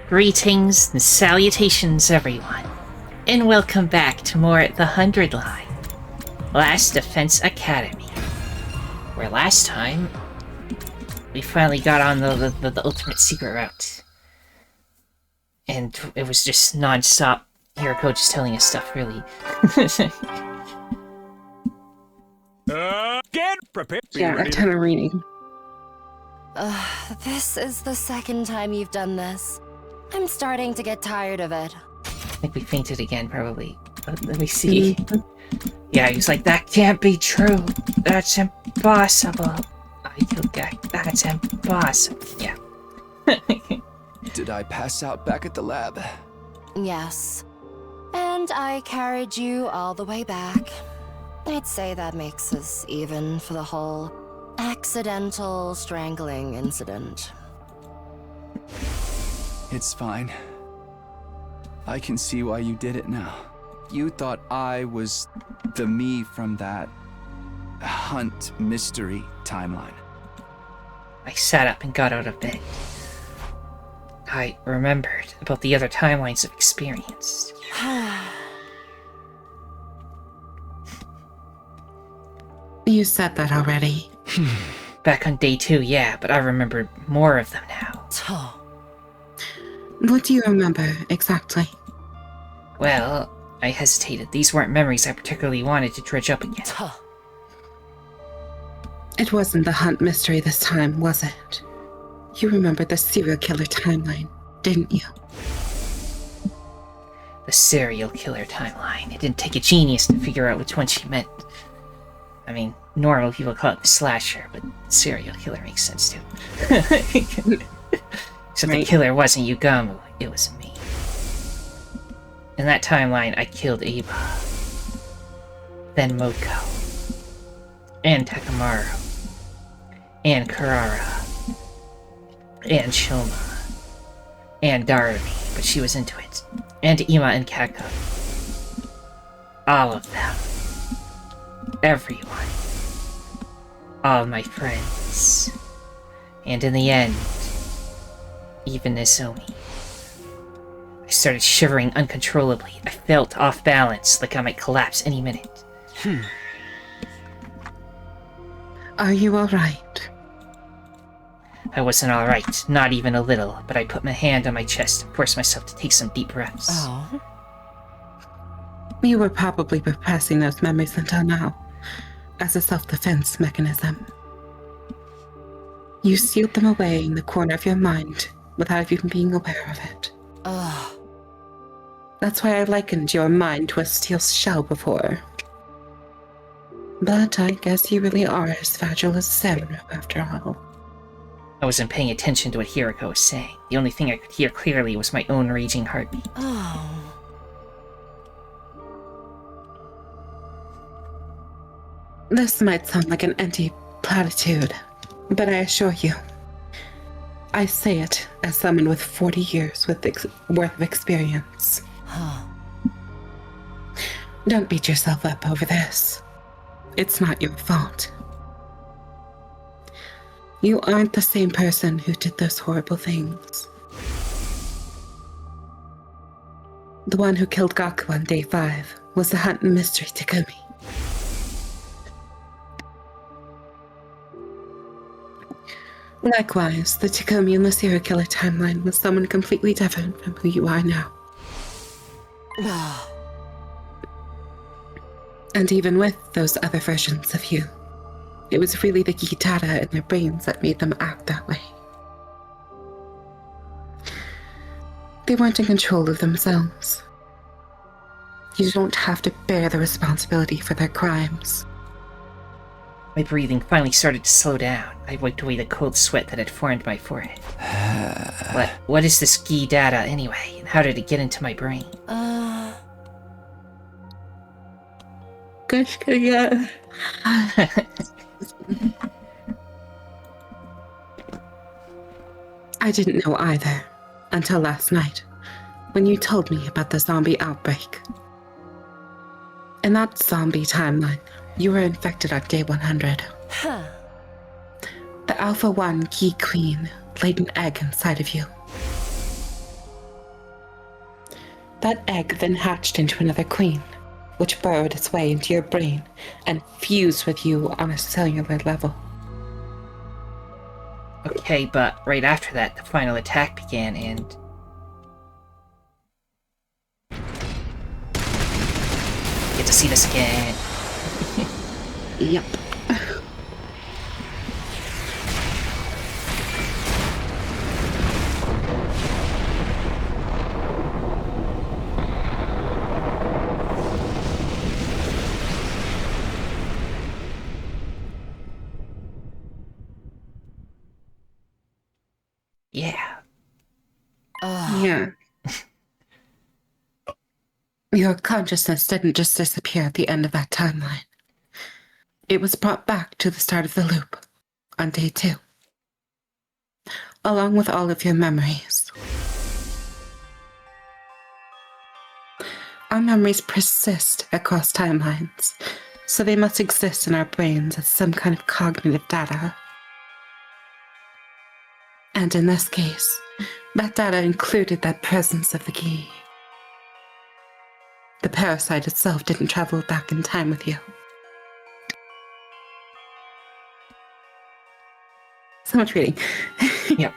Greetings and salutations, everyone, and welcome back to more at the Hundredline, Last Defense Academy, where last time we finally got on the ultimate secret route, and it was just non-stop Hiroko just telling us stuff, really. Get prepared. Yeah, a ton of reading. This is the second time you've done this. I'm starting to get tired of it. I think we fainted again, probably. But let me see. Yeah, he was like, that can't be true. That's impossible. I killed Gak. That's impossible. Yeah. Did I pass out back at the lab? Yes. And I carried you all the way back. I'd say that makes us even for the whole accidental strangling incident. It's fine. I can see why you did it now. You thought I was the me from that hunt mystery timeline. I sat up and got out of bed. I remembered about the other timelines I've experienced. You said that already. Back on day 2, yeah, but I remember more of them now. What do you remember exactly? Well, I hesitated. These weren't memories I particularly wanted to dredge up again. It wasn't the hunt mystery this time, was it? You remembered the serial killer timeline, didn't you? The serial killer timeline. It didn't take a genius to figure out which one she meant. I mean, normal people call it the slasher, but serial killer makes sense too. Except the killer wasn't Yugamu, it was me. In that timeline, I killed Eva. Then Moko. And Takamaru. And Karara. And Shoma. And Darby, but she was into it. And Ima and Kako. All of them. Everyone. All my friends. And in the end, even Nozomi. I started shivering uncontrollably. I felt off balance, like I might collapse any minute. Are you alright? I wasn't alright, not even a little, but I put my hand on my chest and forced myself to take some deep breaths. Oh. You were probably repressing those memories until now, as a self-defense mechanism. You sealed them away in the corner of your mind without even being aware of it. Ugh. That's why I likened your mind to a steel shell before. But I guess you really are as fragile as Seru, after all. I wasn't paying attention to what Hiroko was saying. The only thing I could hear clearly was my own raging heartbeat. Oh. This might sound like an empty platitude, but I assure you, I say it as someone with 40 years worth of experience. Huh. Don't beat yourself up over this. It's not your fault. You aren't the same person who did those horrible things. The one who killed Gaku on day 5 was the hunt and mystery Takumi. Likewise, the Takumi in the serial killer timeline was someone completely different from who you are now. And even with those other versions of you, it was really the key data in their brains that made them act that way. They weren't in control of themselves. You don't have to bear the responsibility for their crimes. My breathing finally started to slow down. I wiped away the cold sweat that had formed my forehead. What is this Gi data anyway, and how did it get into my brain? Good, yeah. I didn't know either, until last night, when you told me about the zombie outbreak. In that zombie timeline, you were infected on day 100. Huh. The Alpha 1 Key Queen laid an egg inside of you. That egg then hatched into another queen, which burrowed its way into your brain and fused with you on a cellular level. Okay, but right after that, the final attack began, and... Get to see this again. Yep. Yeah. Yeah. Your consciousness didn't just disappear at the end of that timeline. It was brought back to the start of the loop on day 2, along with all of your memories. Our memories persist across timelines, so they must exist in our brains as some kind of cognitive data. And in this case, that data included that presence of the key. The parasite itself didn't travel back in time with you. So much reading. Yep.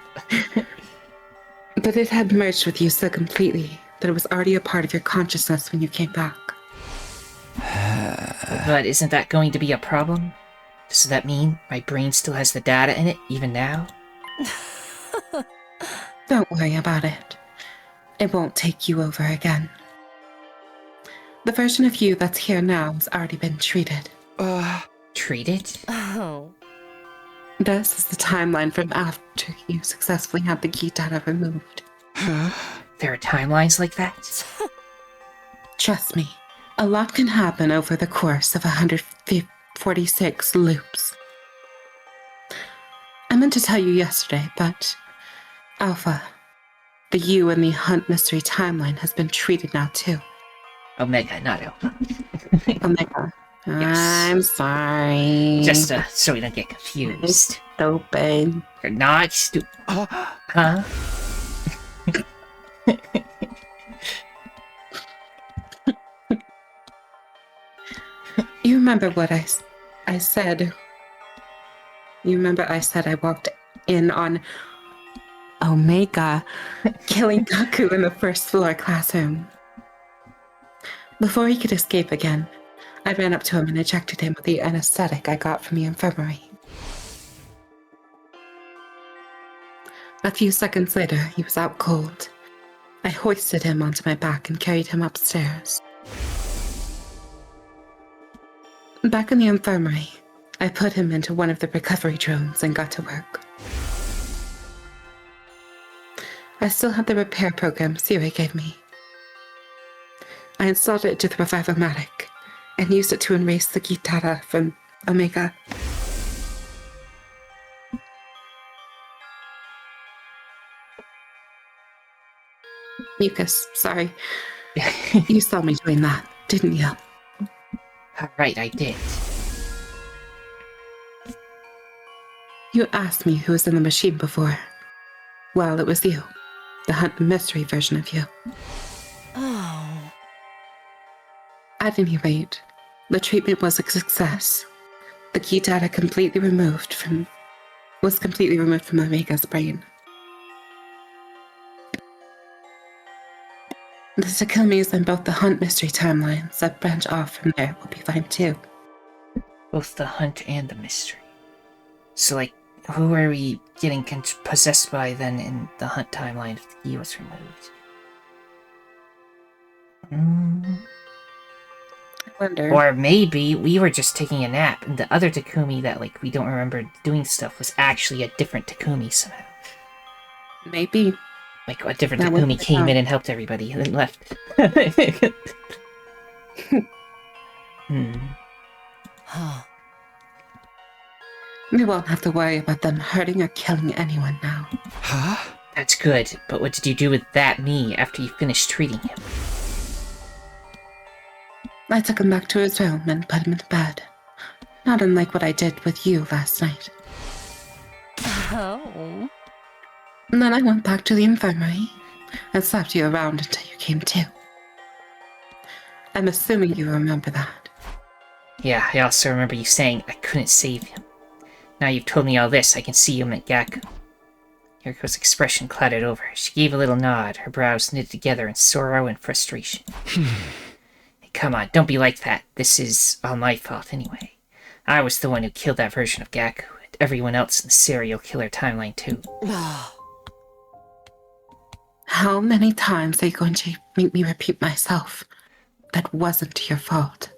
But it had merged with you so completely that it was already a part of your consciousness when you came back. But isn't that going to be a problem? Does that mean my brain still has the data in it, even now? Don't worry about it. It won't take you over again. The version of you that's here now has already been treated. Treated? Oh. This is the timeline from after you successfully had the key data removed. There are timelines like that? Trust me, a lot can happen over the course of 146 loops. I meant to tell you yesterday, but Alpha, the you in the Hunt Mystery timeline has been treated now too. Omega, not Alpha. Omega. Yes. I'm sorry. Just so we don't get confused. Stupid. You're not stupid. Huh? You remember what I said? You remember I said I walked in on Omega killing Gaku in the first floor classroom. Before he could escape again, I ran up to him and injected him with the anesthetic I got from the infirmary. A few seconds later, he was out cold. I hoisted him onto my back and carried him upstairs. Back in the infirmary, I put him into one of the recovery drones and got to work. I still had the repair program Siri gave me. I installed it to the Revive-O-Matic and used it to erase the key data from Omega. Mucus, sorry. You saw me doing that, didn't you? Right, I did. You asked me who was in the machine before. Well, it was you. The Hunt Mystery version of you. Oh. At any rate, the treatment was a success. The key data was completely removed from Omega's brain. The Takumis and both the Hunt Mystery timelines that branch off from there will be fine too. Both the hunt and the mystery. So, like, who are we getting possessed by then in the hunt timeline if the key was removed? I wonder. Or maybe we were just taking a nap and the other Takumi that, like, we don't remember doing stuff was actually a different Takumi somehow. Maybe. Like, a different That would Takumi be came fun. in and helped everybody and then left. Huh. We won't have to worry about them hurting or killing anyone now. Huh? That's good, but what did you do with that me after you finished treating him? I took him back to his room and put him into bed. Not unlike what I did with you last night. Oh. And then I went back to the infirmary and slapped you around until you came to. I'm assuming you remember that. Yeah, I also remember you saying I couldn't save him. Now you've told me all this, I can see you meant Gaku. Yuriko's expression clouded over. She gave a little nod, her brows knitted together in sorrow and frustration. Hey, come on, don't be like that. This is all my fault anyway. I was the one who killed that version of Gaku, and everyone else in the serial killer timeline too. How many times are you going to make me repeat myself? That wasn't your fault.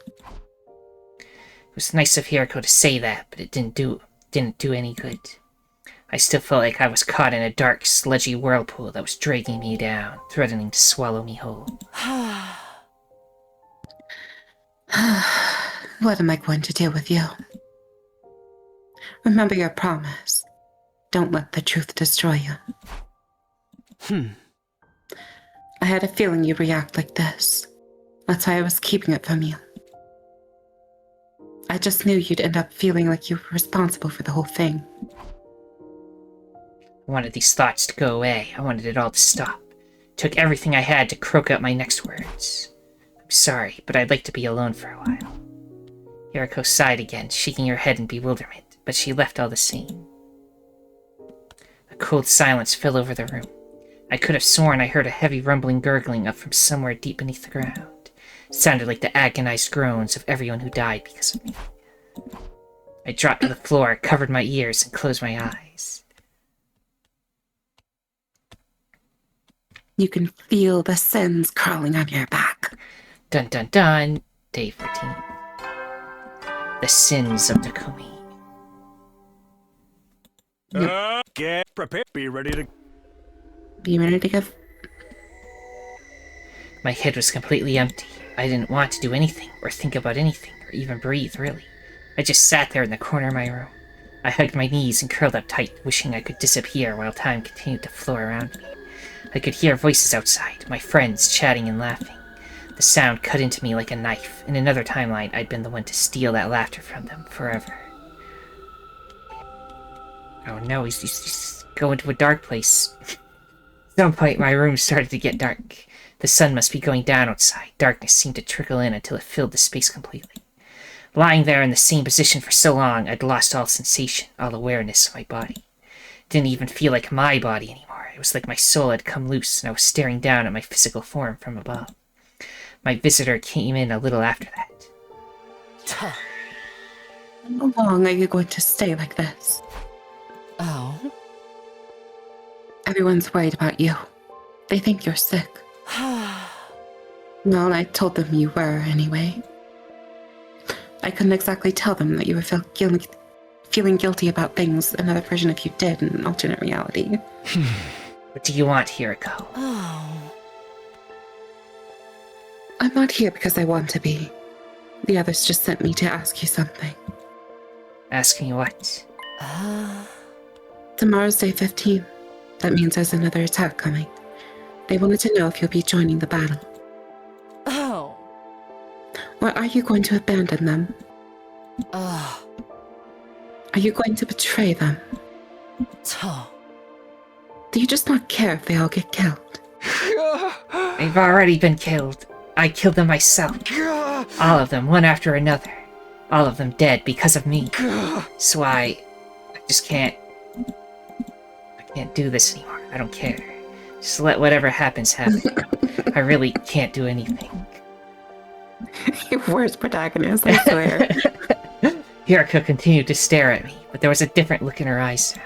It was nice of Hiriko to say that, but it didn't do any good. I still felt like I was caught in a dark, sludgy whirlpool that was dragging me down, threatening to swallow me whole. What am I going to do with you? Remember your promise. Don't let the truth destroy you. I had a feeling you'd react like this. That's why I was keeping it from you. I just knew you'd end up feeling like you were responsible for the whole thing. I wanted these thoughts to go away. I wanted it all to stop. It took everything I had to croak out my next words. I'm sorry, but I'd like to be alone for a while. Yuriko sighed again, shaking her head in bewilderment, but she left all the same. A cold silence fell over the room. I could have sworn I heard a heavy rumbling gurgling up from somewhere deep beneath the ground. It sounded like the agonized groans of everyone who died because of me. I dropped to the floor, covered my ears, and closed my eyes. You can feel the sins crawling on your back. Dun dun dun. Day 14. The sins of Takumi. Get prepared. Be ready to. Be ready to give. My head was completely empty. I didn't want to do anything, or think about anything, or even breathe, really. I just sat there in the corner of my room. I hugged my knees and curled up tight, wishing I could disappear while time continued to flow around me. I could hear voices outside, my friends chatting and laughing. The sound cut into me like a knife. In another timeline, I'd been the one to steal that laughter from them forever. Oh no, he's going to a dark place. At some point, my room started to get dark. The sun must be going down outside. Darkness seemed to trickle in until it filled the space completely. Lying there in the same position for so long, I'd lost all sensation, all awareness of my body. It didn't even feel like my body anymore. It was like my soul had come loose, and I was staring down at my physical form from above. My visitor came in a little after that. How long are you going to stay like this? Oh? Everyone's worried about you. They think you're sick. Well, I told them you were anyway. I couldn't exactly tell them that you were feeling guilty about things another version of you did in an alternate reality. What do you want, Hiriko? Oh. I'm not here because I want to be. The others just sent me to ask you something. Ask me what? Tomorrow's day 15. That means there's another attack coming. They wanted to know if you'll be joining the battle. Oh. Or are you going to abandon them? Ugh. Are you going to betray them? Do you just not care if they all get killed? They've already been killed. I killed them myself. All of them, one after another. All of them dead because of me. So I just can't do this anymore. I don't care. Just let whatever happens happen. I really can't do anything. Your worst protagonist, I swear. Hiriko continued to stare at me, but there was a different look in her eyes now.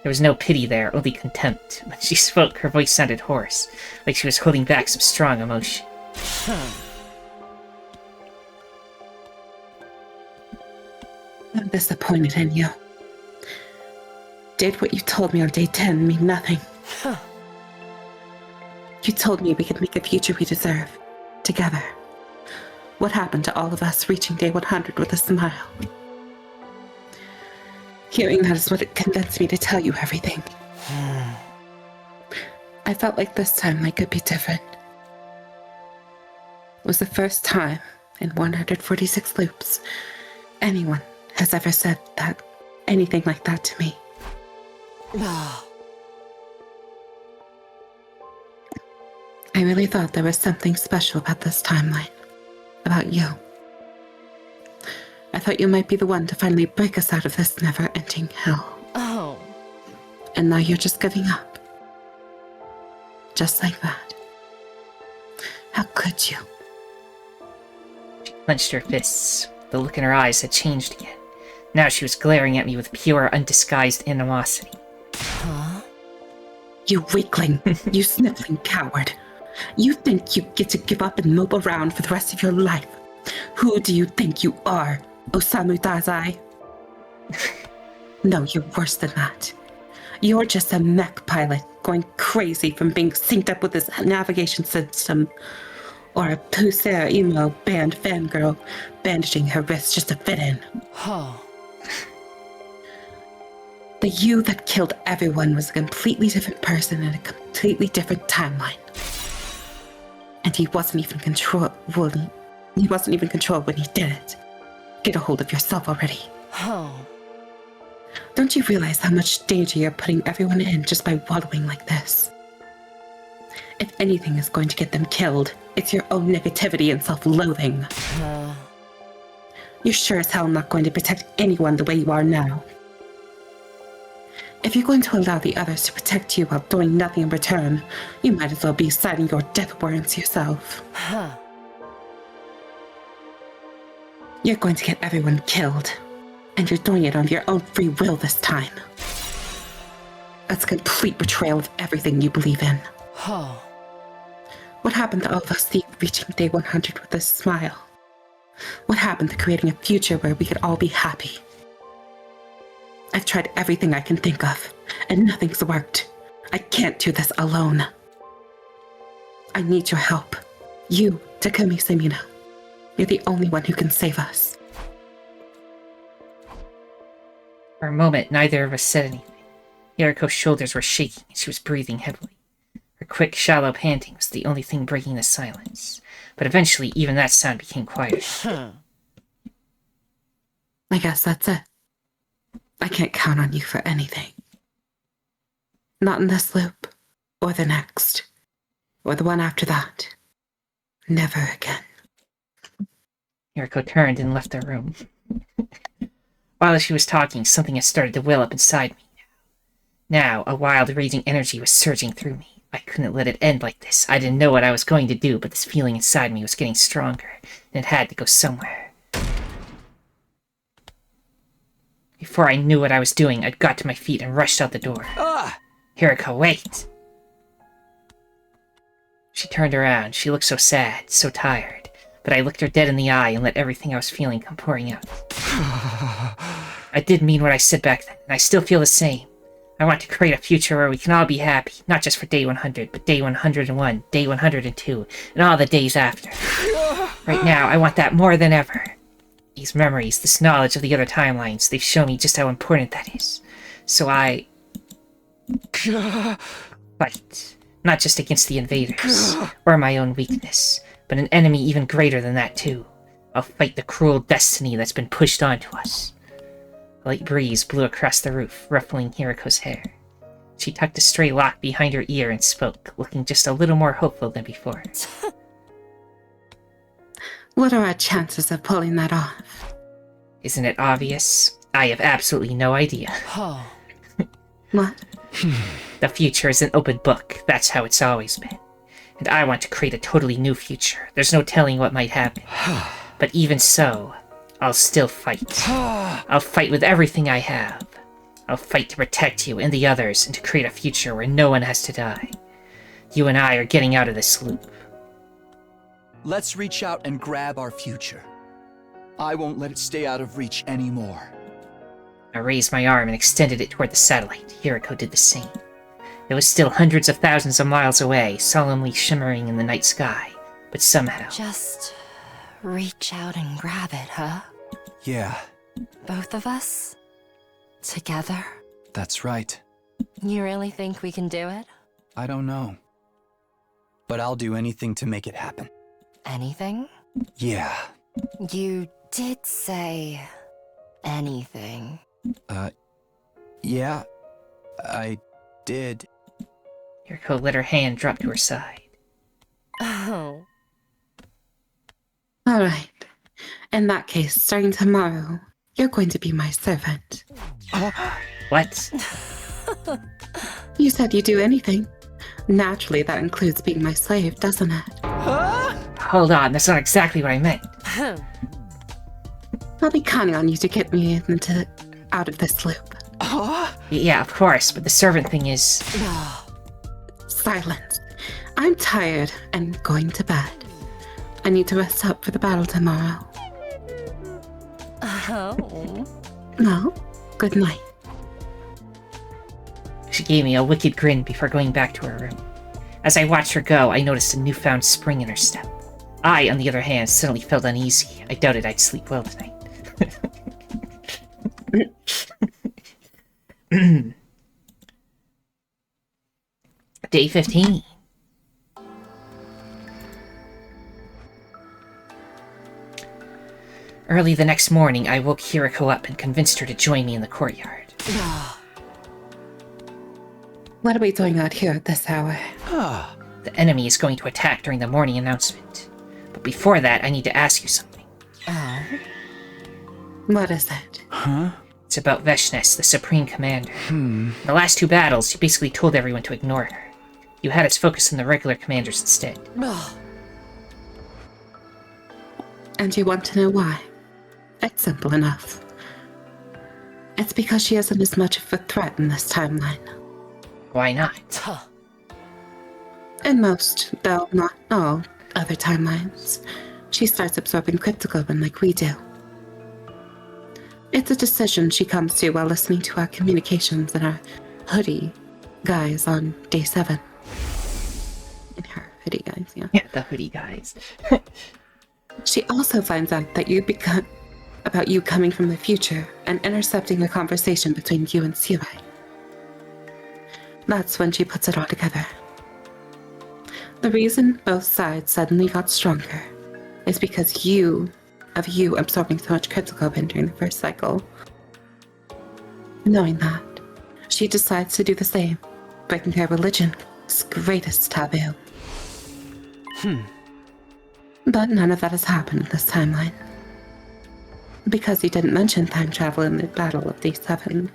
There was no pity there, only contempt. When she spoke, her voice sounded hoarse, like she was holding back some strong emotion. I'm disappointed in you. Did what you told me on day 10 mean nothing? You told me we could make the future we deserve, together. What happened to all of us reaching day 100 with a smile? Hearing that is what it convinced me to tell you everything. I felt like this time life could be different. It was the first time in 146 loops anyone has ever said that anything like that to me. I really thought there was something special about this timeline. about you. I thought you might be the one to finally break us out of this never-ending hell. Oh. And now you're just giving up. Just like that. How could you? She clenched her fists. The look in her eyes had changed again. Now she was glaring at me with pure, undisguised animosity. Huh? You weakling. You sniveling coward. You think you get to give up and mope around for the rest of your life. Who do you think you are, Osamu Dazai? No, you're worse than that. You're just a mech pilot going crazy from being synced up with this navigation system. Or a Pusser emo band fangirl bandaging her wrists just to fit in. Oh. The you that killed everyone was a completely different person in a completely different timeline. And he wasn't even controlled when he did it. Get a hold of yourself already. Oh. Don't you realize how much danger you're putting everyone in just by wallowing like this? If anything is going to get them killed, it's your own negativity and self-loathing. You're sure as hell not going to protect anyone the way you are now. If you're going to allow the others to protect you while doing nothing in return, you might as well be signing your death warrants yourself. Huh. You're going to get everyone killed, and you're doing it on your own free will this time. That's a complete betrayal of everything you believe in. Oh. What happened to all of us reaching day 100 with a smile? What happened to creating a future where we could all be happy? I've tried everything I can think of, and nothing's worked. I can't do this alone. I need your help. You, Takumi Semino. You're the only one who can save us. For a moment, neither of us said anything. Yoriko's shoulders were shaking, and she was breathing heavily. Her quick, shallow panting was the only thing breaking the silence. But eventually, even that sound became quieter. I guess that's it. I can't count on you for anything. Not in this loop, or the next, or the one after that. Never again. Yoriko turned and left the room. While she was talking, something had started to well up inside me. Now, a wild, raging energy was surging through me. I couldn't let it end like this. I didn't know what I was going to do, but this feeling inside me was getting stronger, and it had to go somewhere. Before I knew what I was doing, I got to my feet and rushed out the door. Hiriko, wait! She turned around. She looked so sad, so tired. But I looked her dead in the eye and let everything I was feeling come pouring out. I did mean what I said back then, and I still feel the same. I want to create a future where we can all be happy, not just for day 100, but day 101, day 102, and all the days after. Right now, I want that more than ever. These memories, this knowledge of the other timelines, they've shown me just how important that is. So I... fight. Not just against the invaders, or my own weakness, but an enemy even greater than that too. I'll fight the cruel destiny that's been pushed onto us. A light breeze blew across the roof, ruffling Hiriko's hair. She tucked a stray lock behind her ear and spoke, looking just a little more hopeful than before. What are our chances of pulling that off? Isn't it obvious? I have absolutely no idea. Oh. What? The future is an open book. That's how it's always been. And I want to create a totally new future. There's no telling what might happen. But even so, I'll still fight. I'll fight with everything I have. I'll fight to protect you and the others and to create a future where no one has to die. You and I are getting out of this loop. Let's reach out and grab our future. I won't let it stay out of reach anymore. I raised my arm and extended it toward the satellite. Hiriko did the same. It was still hundreds of thousands of miles away, solemnly shimmering in the night sky. But somehow... Just reach out and grab it, huh? Yeah, Both of us? Together? that's right. You really think we can do it? I don't know. But I'll do anything to make it happen. Anything? Yeah. You did say anything. Yeah, I did. Hiriko let her hand drop to her side. Oh. All right. In that case, starting tomorrow, you're going to be my servant. What? You said you'd do anything. Naturally, that includes being my slave, doesn't it? Hold on, that's not exactly what I meant. I'll be counting on you to get me out of this loop. Yeah, of course, but the servant thing is... Silence. I'm tired and going to bed. I need to rest up for the battle tomorrow. Oh. Well, good night. She gave me a wicked grin before going back to her room. As I watched her go, I noticed a newfound spring in her step. I, on the other hand, suddenly felt uneasy. I doubted I'd sleep well tonight. Day 15. Early the next morning, I woke Hiriko up and convinced her to join me in the courtyard. What are we doing out here at this hour? The enemy is going to attack during the morning announcement. But before that, I need to ask you something. What is it? It's about Veshnes, the Supreme Commander. In the last 2 battles, you basically told everyone to ignore her. You had us focus on the regular commanders instead. And you want to know why? It's simple enough. It's because she isn't as much of a threat in this timeline. Why not? In most, though not all, other timelines, she starts absorbing cryptoglobin like we do. It's a decision she comes to while listening to our communications in our hoodie guys on day 7. In her hoodie guys, yeah. Yeah, the hoodie guys. She also finds out that about you coming from the future and intercepting a conversation between you and Sirai. That's when she puts it all together. The reason both sides suddenly got stronger is because of you absorbing so much cryptoglobin during the first cycle. Knowing that, she decides to do the same, breaking her religion's greatest taboo. But none of that has happened this timeline. Because you didn't mention time travel in the Battle of Day 7.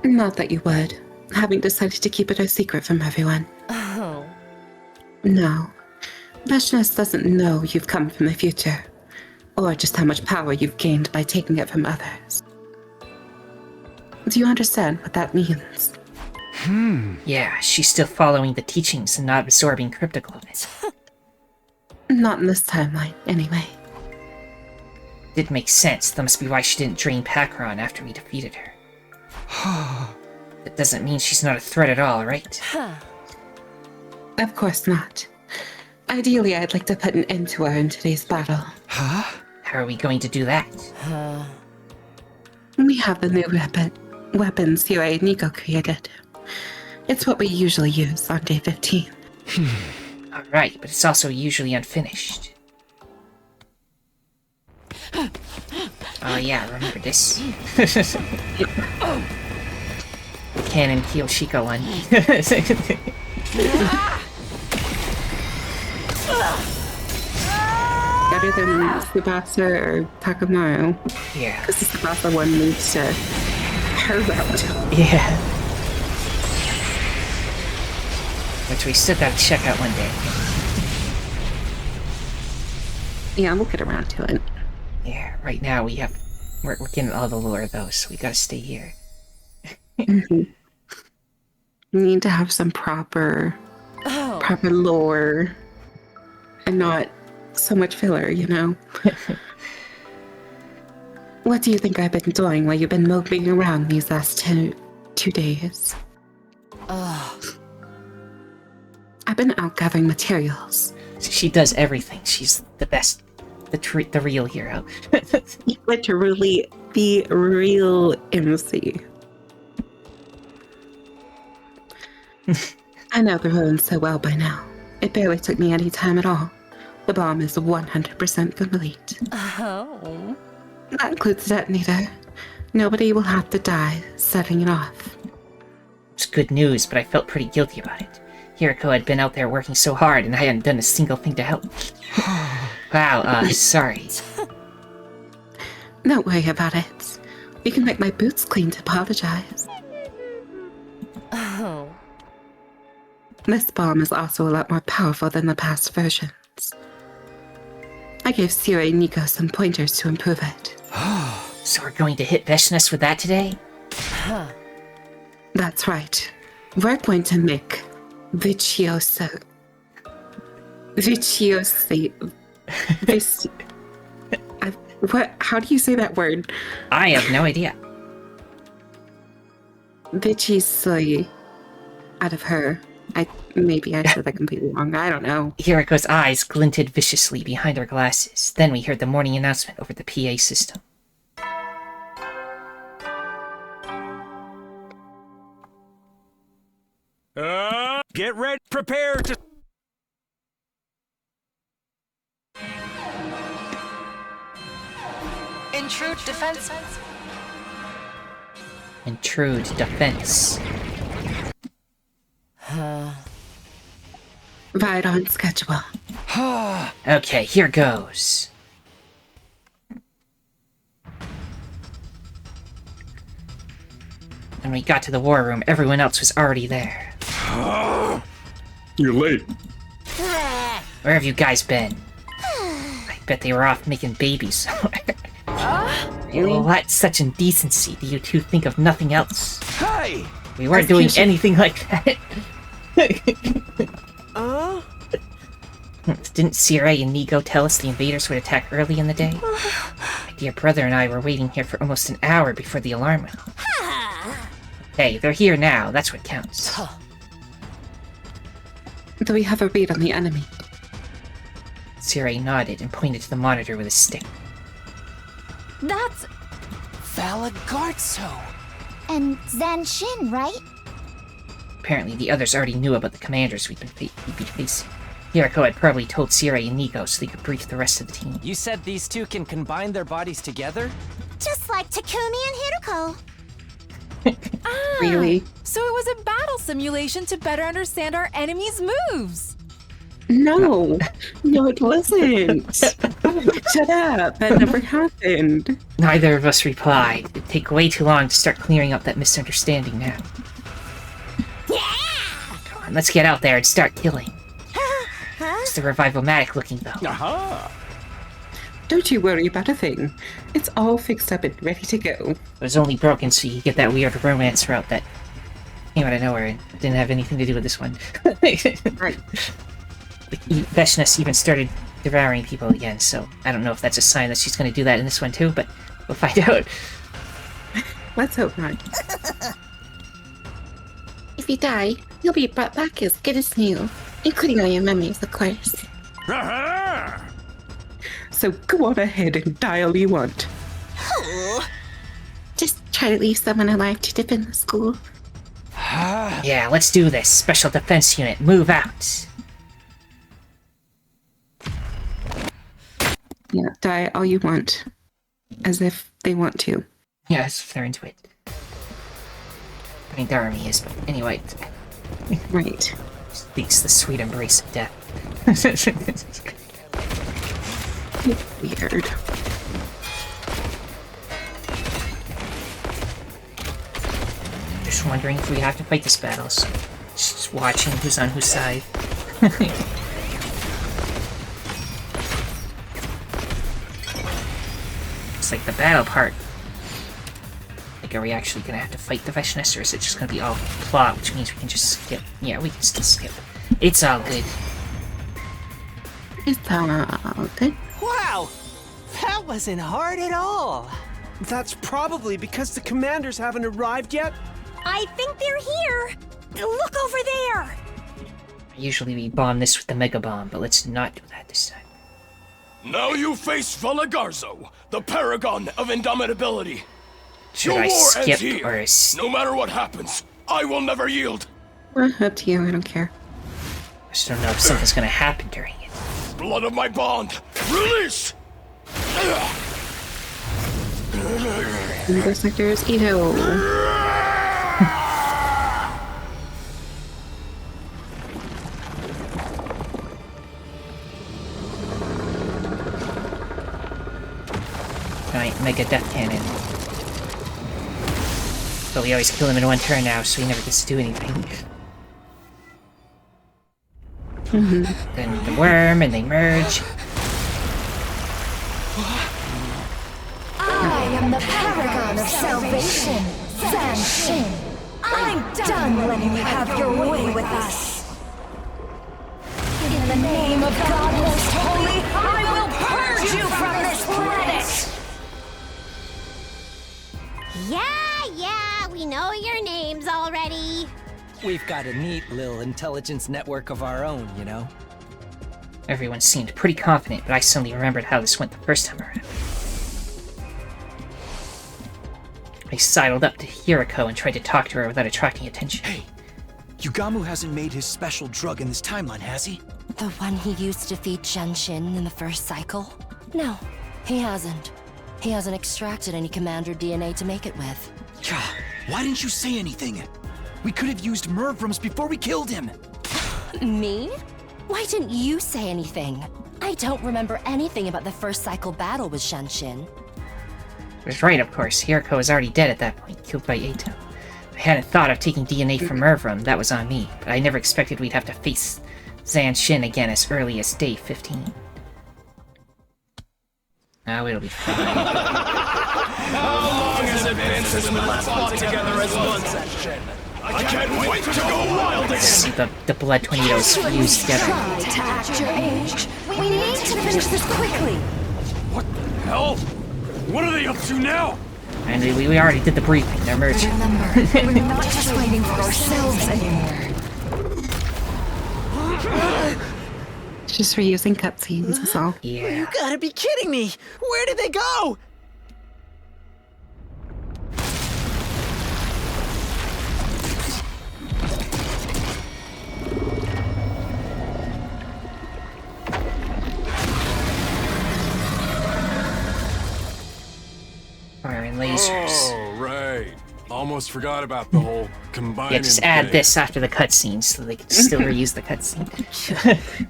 Not that you would, having decided to keep it a secret from everyone. No. Veshnes doesn't know you've come from the future, or just how much power you've gained by taking it from others. Do you understand what that means? Yeah, she's still following the teachings and not absorbing cryptoglobin. Not in this timeline, anyway. Did make sense. That must be why she didn't drain Pakron after we defeated her. That doesn't mean she's not a threat at all, right? Of course not. Ideally, I'd like to put an end to her in today's battle. How are we going to do that? We have the new weapons Sirai and Nico created. It's what we usually use on day 15. Alright, but it's also usually unfinished. Oh yeah, remember this. Cannon Kiyoshika one. Better than Tsubasa or Takamaru. Yeah. Because the Tsubasa one needs to hurry out. Yeah. Which we still gotta check out one day. Yeah, we'll get around to it. Yeah, right now we're getting all the lore though, so we gotta stay here. We need to have some proper lore and not so much filler, you know? What do you think I've been doing while you've been moping around these last two days? I've been out gathering materials. She does everything. She's the best. The real hero. Literally the real MC. I know the ruins so well by now. It barely took me any time at all. The bomb is 100% complete. Oh. That includes the detonator. Nobody will have to die setting it off. It's good news, but I felt pretty guilty about it. Hiriko had been out there working so hard and I hadn't done a single thing to help. Wow, sorry. Don't worry about it. You can make my boots clean to apologize. Oh. This bomb is also a lot more powerful than the past versions. I gave Sierra and Nico some pointers to improve it. So we're going to hit Veshnes with that today? Huh. That's right. We're going to make Virtuoso. What? How do you say that word? I have no idea. Viciously out of her. Maybe I said that completely wrong. I don't know. Hiriko's eyes glinted viciously behind her glasses. Then we heard the morning announcement over the PA system. Get ready, prepare to... Intrude defense. Intrude defense. Right on schedule. Okay, here goes. When we got to the war room, everyone else was already there. You're late. Where have you guys been? I bet they were off making babies somewhere. Really? What such indecency? Do you two think of nothing else? Hey! We weren't doing anything like that. Didn't Sierra and Nigo tell us the invaders would attack early in the day? My dear brother and I were waiting here for almost an hour before the alarm went off. Hey, they're here now. That's what counts. Do we have a read on the enemy? Sierra nodded and pointed to the monitor with a stick. That's... Valagarzo! and Zanshin, right? Apparently, the others already knew about the commanders we'd been facing. Hiriko had probably told Sierra and Nico so they could brief the rest of the team. You said these two can combine their bodies together? Just like Takumi and Hiruko. Really? So it was a battle simulation to better understand our enemies' moves. No. No, it wasn't. Shut up. That never happened. Neither of us replied. It'd take way too long to start clearing up that misunderstanding now. Come on, let's get out there and start killing. It's the revival-matic looking, though. Aha! Don't you worry about a thing. It's all fixed up and ready to go. It was only broken so you could get that weird romance route that came out of nowhere and didn't have anything to do with this one. Right. Veshnes even started devouring people again, so I don't know if that's a sign that she's going to do that in this one too, but we'll find out. Let's hope not. If you die, you'll be brought back as good as new, including all your memories, of course. Aha! So go on ahead and die all you want. Just try to leave someone alive to defend the school. Yeah, let's do this. Special Defense Unit, move out. Yeah, die all you want. As if they want to. Yes, if they're into it. I mean, their army is, but anyway. Right. Speaks the sweet embrace of death. Weird. Just wondering if we have to fight this battle, so just watching who's on whose side. It's like the battle part. Like, are we actually gonna have to fight the Veshnes, or is it just gonna be all plot, which means we can just skip? Yeah, we can still skip. It's all good. It's all good. Wow! That wasn't hard at all! That's probably because the commanders haven't arrived yet. I think they're here. Look over there. Usually we bomb this with the Mega Bomb, but let's not do that this time. Now you face Valagarzo, the paragon of indomitability. Should Your I war skip ends here. or No matter what happens, I will never yield. Well, up to you, I don't care. I just don't know if something's gonna happen during it. Blood of my bond, release! And the sectors, Ito. giant mega death cannon. But we always kill him in one turn now, so he never gets to do anything. Then the worm, and they merge. I am the paragon of salvation, Zanshin. I'm done letting you have your way with us. In the name of God Most Holy, I will purge you from this planet! Yeah, we know your names already. We've got a neat little intelligence network of our own, you know? Everyone seemed pretty confident, but I suddenly remembered how this went the first time around. I sidled up to Hiriko and tried to talk to her without attracting attention. Hey, Yugamu hasn't made his special drug in this timeline, has he? The one he used to feed Genshin in the first cycle? No, he hasn't. He hasn't extracted any commander DNA to make it with. Why didn't you say anything? We could have used Mervrams before we killed him. Me? Why didn't you say anything? I don't remember anything about the first cycle battle with Genshin. I was right, of course. Hiriko was already dead at that point, killed by Eito. I hadn't thought of taking DNA from Mervram, that was on me, but I never expected we'd have to face Zanshin again as early as day 15. Oh, it'll be fine. How long has it been since we last fought together as one Zanshin? I can't wait to go wild again! See the blood tornadoes fused together. Try to act your age. We need to finish this quickly. What the hell? What are they up to now? And we already did the briefing, they're merging. Remember, we're not just waiting for ourselves anymore. Just reusing cutscenes is all. Yeah. You gotta be kidding me! Where did they go? Firing lasers. Oh, right. Almost forgot about the whole combining. Yeah, just add thing. this after the cutscene so they can still reuse the cutscene.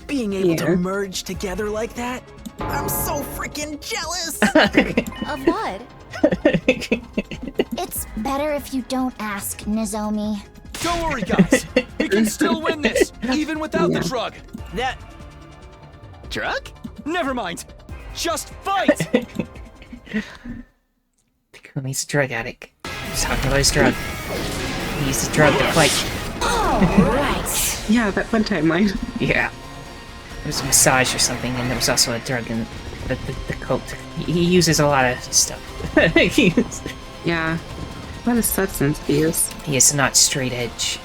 Being able to merge together like that? I'm so freaking jealous! Of what? It's better if you don't ask, Nozomi. Don't worry, guys. We can still win this, even without the drug. That... drug? Never mind. Just fight! Takumi's a drug addict. He's talking about his drug. He used the drug to fight. Right. Yeah, that one timeline. Yeah. There was a massage or something, and there was also a drug in the cult. He uses a lot of stuff. Yeah. What a substance abuse. He is not straight edge.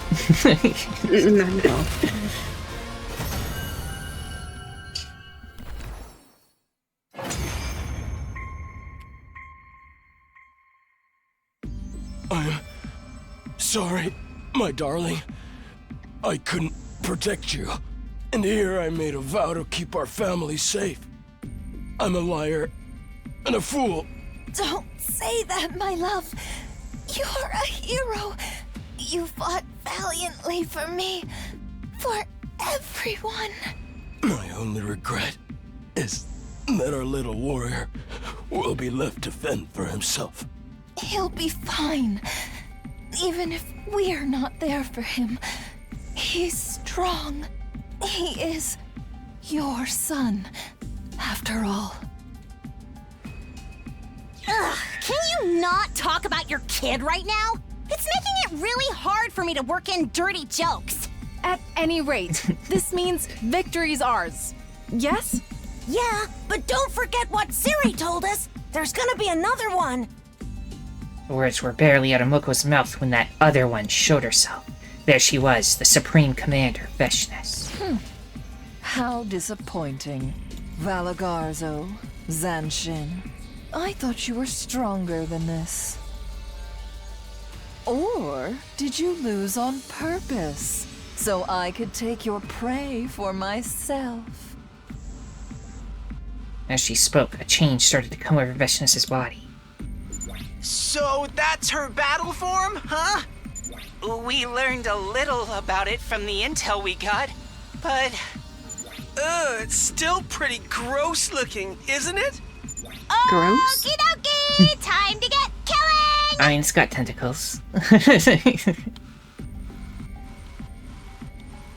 Not at all. I'm sorry, my darling. I couldn't protect you. And here I made a vow to keep our family safe. I'm a liar and a fool. Don't say that, my love. You're a hero. You fought valiantly for me, for everyone. My only regret is that our little warrior will be left to fend for himself. He'll be fine. Even if we're not there for him, he's strong. He is your son, after all. Ugh, can you not talk about your kid right now? It's making it really hard for me to work in dirty jokes. At any rate, this means victory's ours. Yes? Yeah, but don't forget what Siri told us. There's gonna be another one. The words were barely out of Moko's mouth when that other one showed herself. There she was, the Supreme Commander, Veshnes. How disappointing. Valagarzo, Zanshin. I thought you were stronger than this. Or did you lose on purpose, so I could take your prey for myself? As she spoke, a change started to come over Veshnes' body. So that's her battle form, huh? We learned a little about it from the intel we got, but... It's still pretty gross looking, isn't it? Gross. Okie dokie! Time to get killing! I mean, it's got tentacles.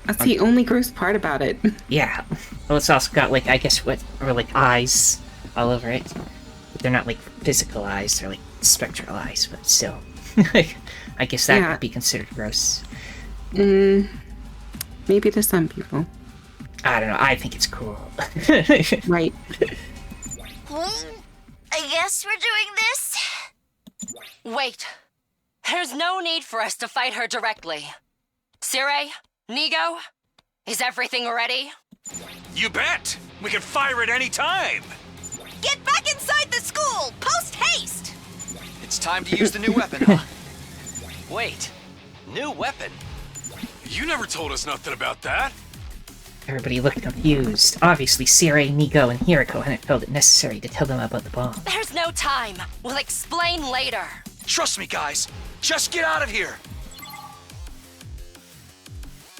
That's the only gross part about it. Yeah. Well, it's also got, like, I guess like eyes all over it. But they're not, like, physical eyes. They're, like, spectral eyes, but still. I guess that could be considered gross. Maybe to some people. I don't know. I think it's cool. Right. I guess we're doing this. Wait. There's no need for us to fight her directly. Sire, Nigo, is everything ready? You bet! We can fire at any time! Get back inside the school! Post haste! It's time to use the new weapon, huh? Wait, new weapon? You never told us nothing about that. Everybody looked confused. Obviously, Sire, Nigo, and Hiriko hadn't felt it necessary to tell them about the bomb. There's no time. We'll explain later. Trust me, guys. Just get out of here.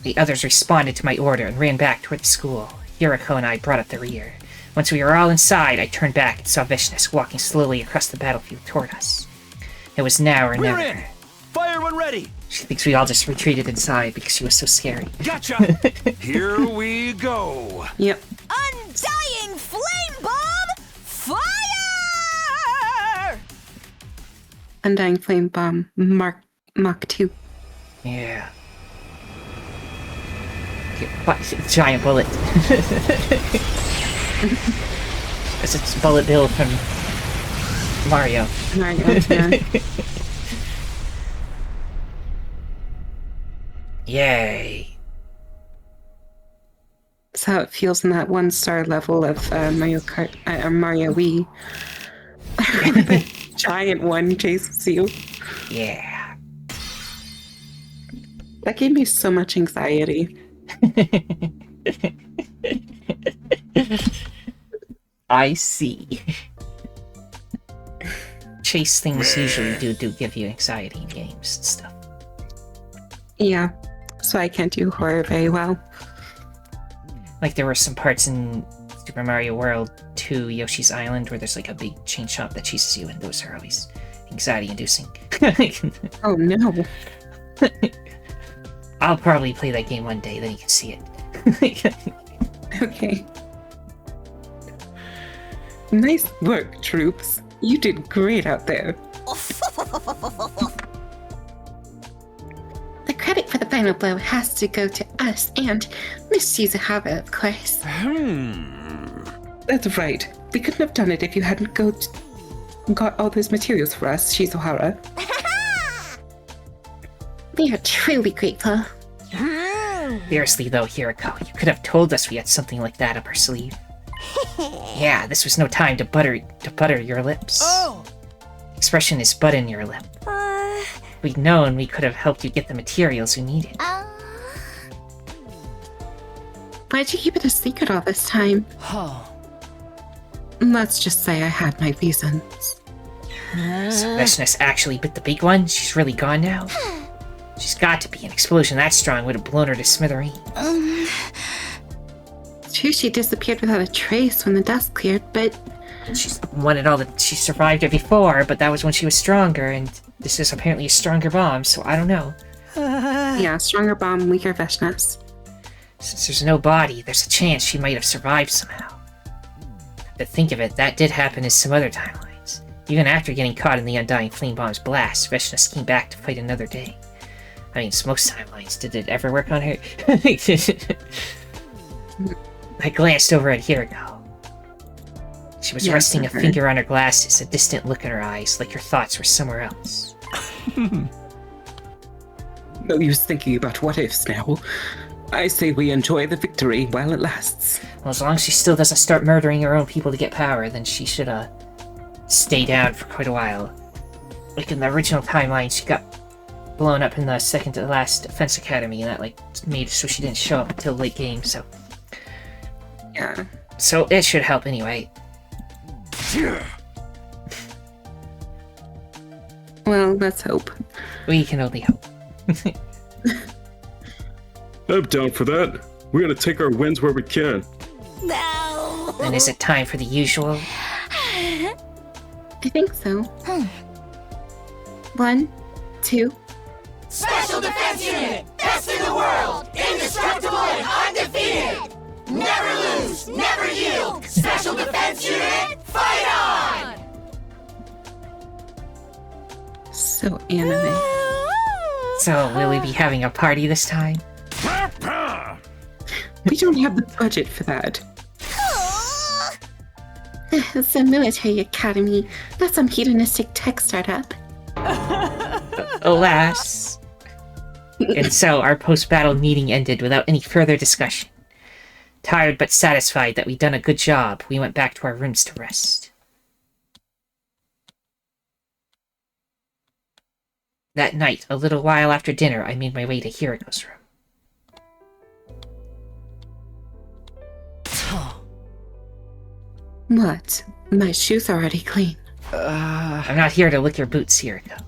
The others responded to my order and ran back toward the school. Hiriko and I brought up the rear. Once we were all inside, I turned back and saw Vishnus walking slowly across the battlefield toward us. It was now or never. We're in! Fire when ready! She thinks we all just retreated inside because she was so scary. Gotcha! Here we go! Yep. Undying flame bomb! Fire! Undying Flame Bomb Mach 2. Yeah. Giant bullet. It's a bullet bill from Mario. Yeah. Yay. That's how it feels in that 1-star level of Mario Kart, Mario Wii. The giant one chases you. Yeah. That gave me so much anxiety. I see. Chase things usually do give you anxiety in games and stuff. Yeah, so I can't do horror very well. Like there were some parts in Super Mario World 2 Yoshi's Island where there's like a big chain shop that chases you, and those are always anxiety-inducing. Oh no. I'll probably play that game one day, then you can see it. Okay. Nice work, troops. You did great out there. The credit for the final blow has to go to us and Miss Shizuhara, of course. That's right. We couldn't have done it if you hadn't got all those materials for us, Shizuhara. We are truly grateful. Seriously though, Hiriko, you could have told us we had something like that up our sleeve. Yeah, this was no time to butter your lips. Oh! Expression is button your lip. If we'd known, we could have helped you get the materials you needed. Why'd you keep it a secret all this time? Oh. Let's just say I had my reasons. So Vishnus actually bit the big one? She's really gone now? She's got to be. An explosion that strong would have blown her to smithereens. It's true she disappeared without a trace when the dust cleared, but... She's wanted all that. She survived it before, but that was when she was stronger, and this is apparently a stronger bomb, so I don't know. Yeah, stronger bomb, weaker Vishnus. Since there's no body, there's a chance she might have survived somehow. To think of it, that did happen in some other timelines. Even after getting caught in the Undying Flame Bomb's blast, Vishnus came back to fight another day. I mean, most timelines. Did it ever work on her? I glanced over at Hiriko. She was resting a finger on her glasses, a distant look in her eyes, like her thoughts were somewhere else. No use thinking about what ifs now. I say we enjoy the victory while it lasts. Well, as long as she still doesn't start murdering her own people to get power, then she should, stay down for quite a while. Like in the original timeline, she got blown up in the second to last Defense Academy, and that, made it so she didn't show up until late game, so... Yeah. So it should help anyway. Well, let's hope. We can only hope. I'm down for that. We're gonna take our wins where we can. No! Then is it time for the usual? I think so. 1, 2. Special Defense Unit! Best in the world! Indestructible and undefeated! Never lose! Never yield! Special Defense Unit, fight on! So anime. So, will we be having a party this time? We don't have the budget for that. It's a military academy, not some hedonistic tech startup. Alas. And so, our post-battle meeting ended without any further discussion. Tired but satisfied that we'd done a good job, we went back to our rooms to rest. That night, a little while after dinner, I made my way to Hiriko's room. What? My shoes are already clean. I'm not here to lick your boots, Hiriko.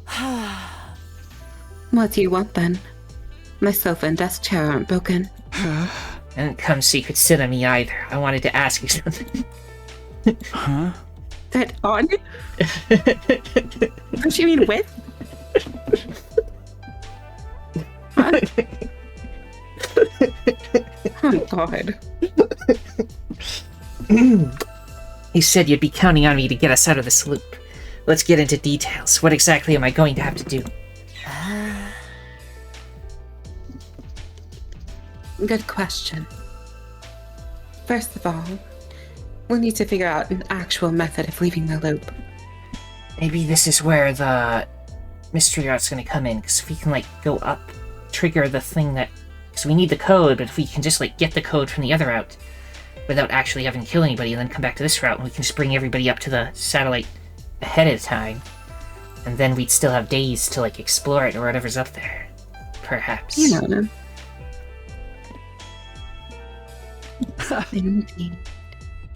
What do you want then? My sofa and desk chair aren't broken. I didn't come so you could sit on me either. I wanted to ask you something. Huh? That on? What do you mean with? Huh? Oh god. You said you'd be counting on me to get us out of this loop. Let's get into details. What exactly am I going to have to do? Good question. First of all, we'll need to figure out an actual method of leaving the loop. Maybe this is where the mystery rout's gonna come in, because if we can, like, go up, trigger the thing that... Because we need the code, but if we can just, like, get the code from the other route without actually having to kill anybody, and then come back to this route, and we can just bring everybody up to the satellite ahead of time, and then we'd still have days to, like, explore it or whatever's up there. Perhaps. You know.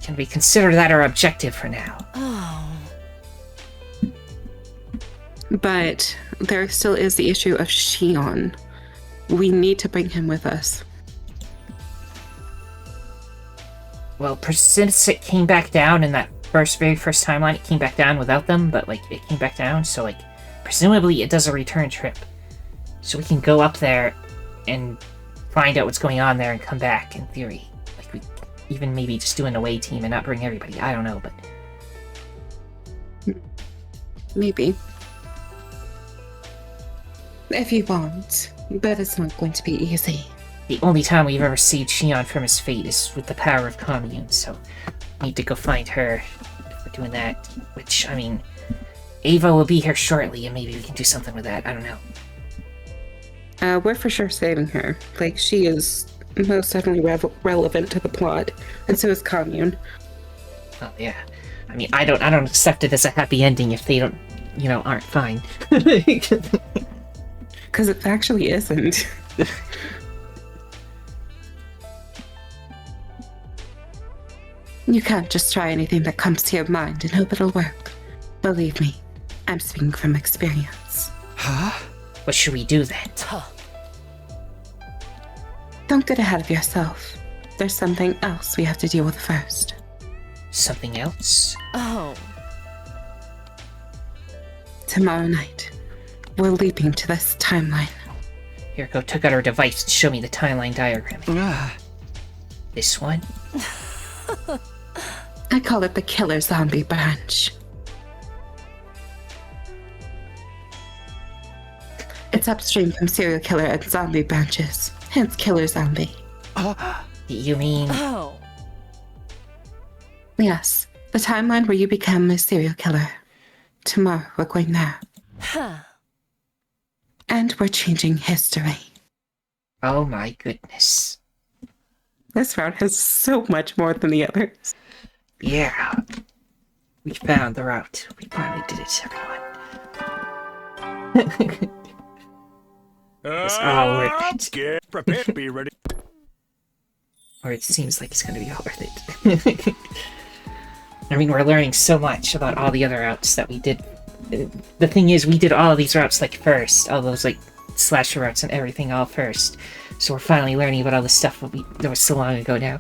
Can we consider that our objective for now? But there still is the issue of Shion. We need to bring him with us. Well, since it came back down in that very first timeline, it came back down without them, but, like, it came back down, so, like, presumably it does a return trip. So we can go up there and find out what's going on there and come back, in theory. Like, we even maybe just do an away team and not bring everybody. I don't know, but... Maybe. If you want, but it's not going to be easy. The only time we've ever saved Shion from his fate is with the power of commune, so we need to go find her if we're doing that. Which, I mean, Ava will be here shortly, and maybe we can do something with that. I don't know. We're for sure saving her. Like, she is most definitely relevant to the plot, and so is commune. Oh, yeah. I mean, I don't accept it as a happy ending if they don't, aren't fine. Because it actually isn't. You can't just try anything that comes to your mind and hope it'll work. Believe me, I'm speaking from experience. Huh? What should we do then? Don't get ahead of yourself. There's something else we have to deal with first. Something else? Oh. Tomorrow night, we're leaping to this timeline. Hiriko took out her device to show me the timeline diagram. This one? I call it the killer zombie branch. It's upstream from serial killer and zombie branches, hence killer zombie. You mean... Oh. Yes, the timeline where you become a serial killer. Tomorrow we're going there. Huh. And we're changing history. Oh my goodness. This route has so much more than the others. Yeah. We found the route. We finally did it, everyone. It's all worth it. Prepare to be ready. Or it seems like it's going to be all worth it. I mean, we're learning so much about all the other routes that we did. The thing is, we did all of these routes, like, first. All those, like, slasher routes and everything all first. So we're finally learning about all the stuff that was so long ago now.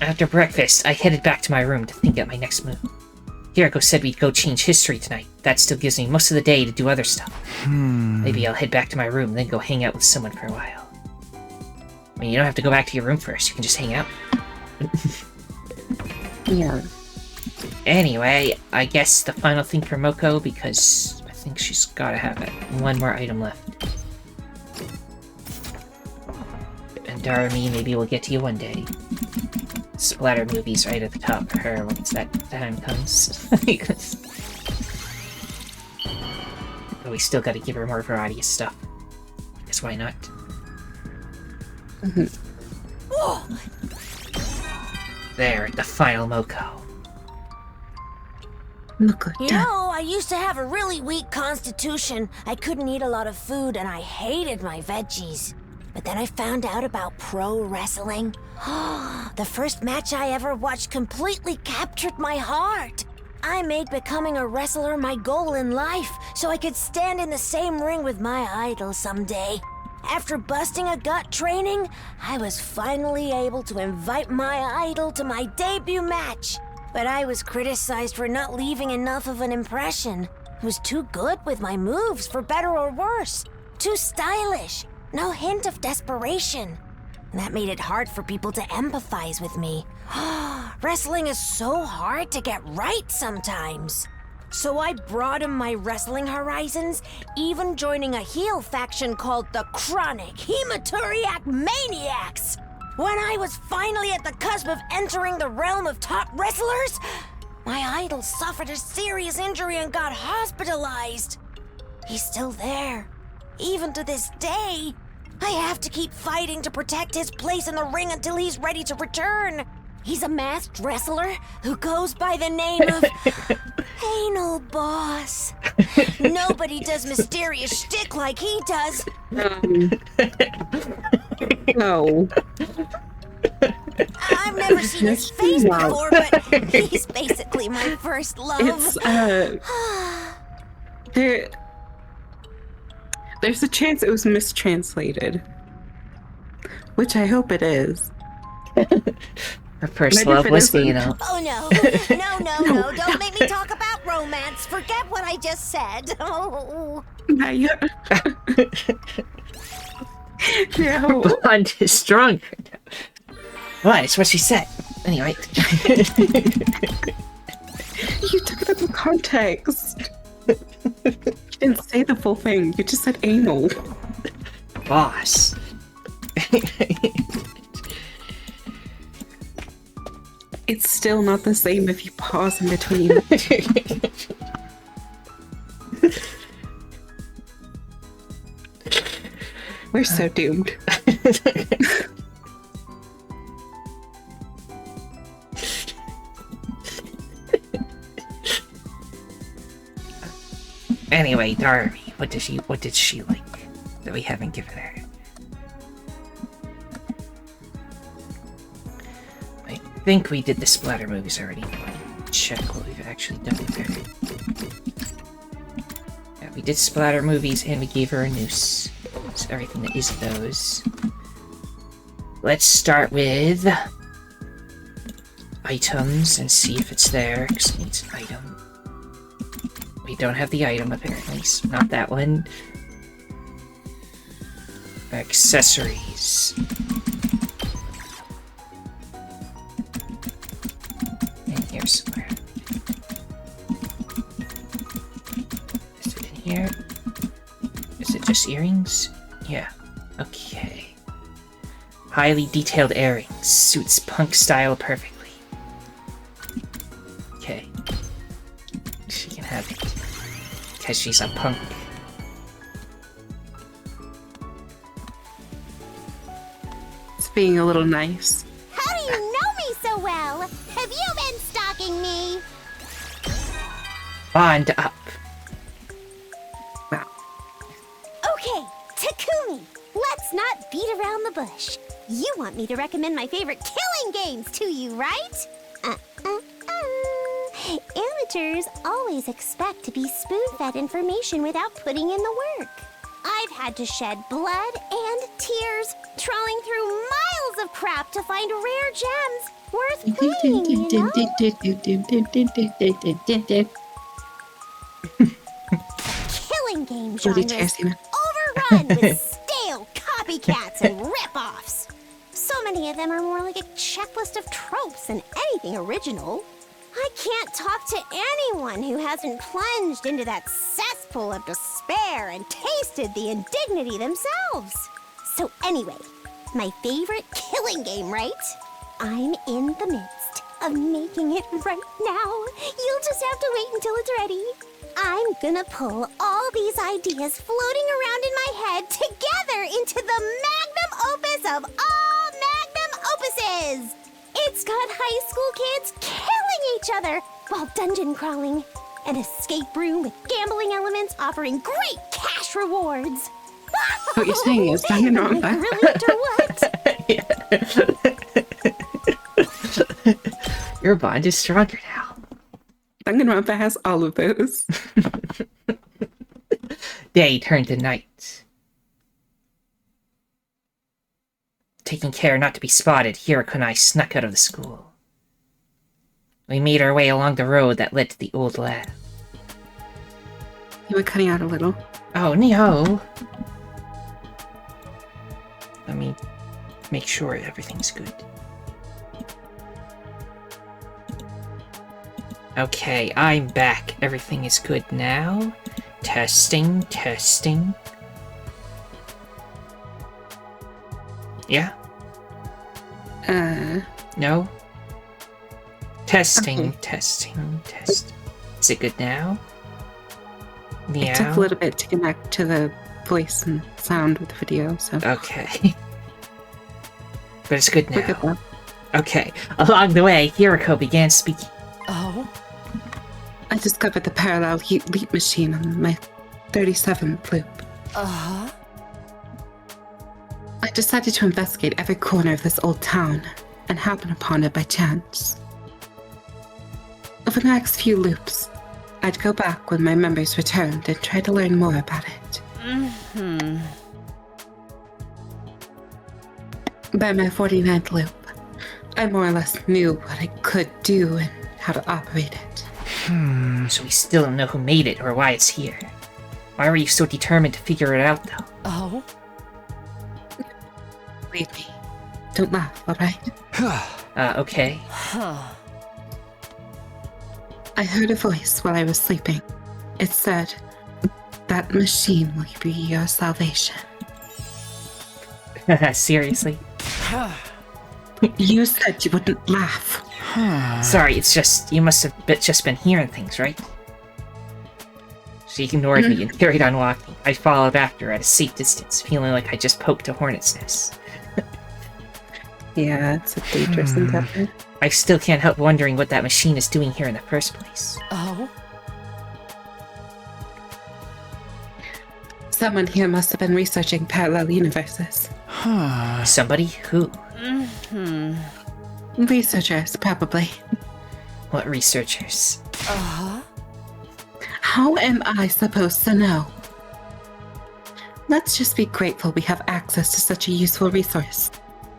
After breakfast, I headed back to my room to think out my next move. Hirago said we'd go change history tonight. That still gives me most of the day to do other stuff. Maybe I'll head back to my room, then go hang out with someone for a while. I mean, you don't have to go back to your room first. You can just hang out. Yeah. Anyway, I guess the final thing for Moko, because I think she's gotta have it. One more item left. And Darami, maybe we'll get to you one day. Splatter movies right at the top for her once that time comes. But we still gotta give her more variety of stuff. Guess why not? There, the final Moko. Look, You know, I used to have a really weak constitution. I couldn't eat a lot of food and I hated my veggies. But then I found out about pro wrestling. The first match I ever watched completely captured my heart. I made becoming a wrestler my goal in life, so I could stand in the same ring with my idol someday. After busting a gut training, I was finally able to invite my idol to my debut match. But I was criticized for not leaving enough of an impression. I was too good with my moves, for better or worse. Too stylish. No hint of desperation. And that made it hard for people to empathize with me. Wrestling is so hard to get right sometimes. So I broadened my wrestling horizons, even joining a heel faction called the Chronic Hematuriac Maniacs. When I was finally at the cusp of entering the realm of top wrestlers, my idol suffered a serious injury and got hospitalized. He's still there. Even to this day, I have to keep fighting to protect his place in the ring until he's ready to return. He's a masked wrestler who goes by the name of Anal Boss. Nobody does mysterious shtick like he does. No. I've never seen his face before, but he's basically my first love. There's a chance it was mistranslated. Which I hope it is. Her first love was Dino. Oh no. No. Don't make me talk about romance. Forget what I just said. Oh. No. Bond is stronger. What? It's what she said. Anyway. You took it out of context. You didn't say the full thing. You just said anal. Boss. It's still not the same if you pause in between. We're so doomed. Anyway, Darby, what did she like that we haven't given her? I think we did the splatter movies already. Check what we've actually done with her. Yeah, we did splatter movies and we gave her a noose. So everything that is those. Let's start with items and see if it's there, because it needs an item. We don't have the item apparently, so not that one. Accessories. And here somewhere. Is it in here? Is it just earrings? Yeah. Okay. Highly detailed earrings. Suits punk style perfectly. Okay. She can have it. Because she's a punk. It's being a little nice. How do you know me so well? Have you been stalking me? Bond up. Wow. Okay, Takumi, let's not beat around the bush. You want me to recommend my favorite killing games to you, right? Amateurs always expect to be spoon-fed information without putting in the work. I've had to shed blood and tears, trawling through miles of crap to find rare gems worth playing, you know? Killing game genres overrun with stale copycats and rip-offs. So many of them are more like a checklist of tropes than anything original. I can't talk to anyone who hasn't plunged into that cesspool of despair and tasted the indignity themselves. So anyway, my favorite killing game, right? I'm in the midst of making it right now. You'll just have to wait until it's ready. I'm gonna pull all these ideas floating around in my head together into the magnum opus of all magnum opuses. It's got high school kids killing each other while dungeon crawling. An escape room with gambling elements offering great cash rewards. What you're saying is Danganronpa. Brilliant or what? Your bond is stronger now. Danganronpa has all of those. Day turned to night. Taking care not to be spotted, Hiroko and I snuck out of the school. We made our way along the road that led to the old lab. You were cutting out a little. Oh, no. Let me make sure everything's good. Okay, I'm back. Everything is good now. Testing, testing. Yeah? No? Testing, okay. testing. Is it good now? Meow. It took a little bit to connect to the voice and sound with the video, so... Okay. But it's good Look now. at that. Okay. Along the way, Hiroko began speaking. Oh? I discovered the parallel leap machine on my 37th loop. Uh-huh. I decided to investigate every corner of this old town and happened upon it by chance. Over the next few loops, I'd go back when my memories returned and try to learn more about it. Mm-hmm. By my 49th loop, I more or less knew what I could do and how to operate it. So we still don't know who made it or why it's here. Why were you so determined to figure it out, though? Oh? Believe me. Don't laugh, alright? Okay. I heard a voice while I was sleeping. It said, "That machine will be your salvation." Seriously? You said you wouldn't laugh. Sorry, it's just, you must have just been hearing things, right? She ignored me and carried on walking. I followed after at a safe distance, feeling like I just poked a hornet's nest. Yeah, it's a dangerous endeavor. I still can't help wondering what that machine is doing here in the first place. Oh? Someone here must have been researching parallel universes. Somebody? Who? Researchers, probably. What researchers? Uh-huh. How am I supposed to know? Let's just be grateful we have access to such a useful resource.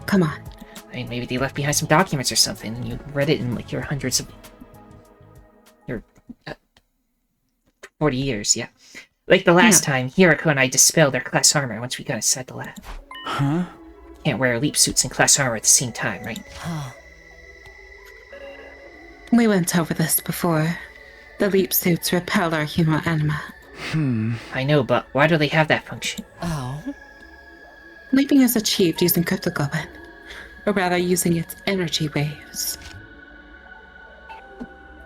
Come on. I mean, maybe they left behind some documents or something, and you read it in, like, your hundreds of... your... 40 years, yeah. Like the last time, Hiroko and I dispelled our class armor once we got inside the lab. Huh? Can't wear leap suits and class armor at the same time, right? We went over this before. The leap suits repel our human anima. I know, but why do they have that function? Oh? Leaping is achieved using cryptoglobin, or rather using its energy waves.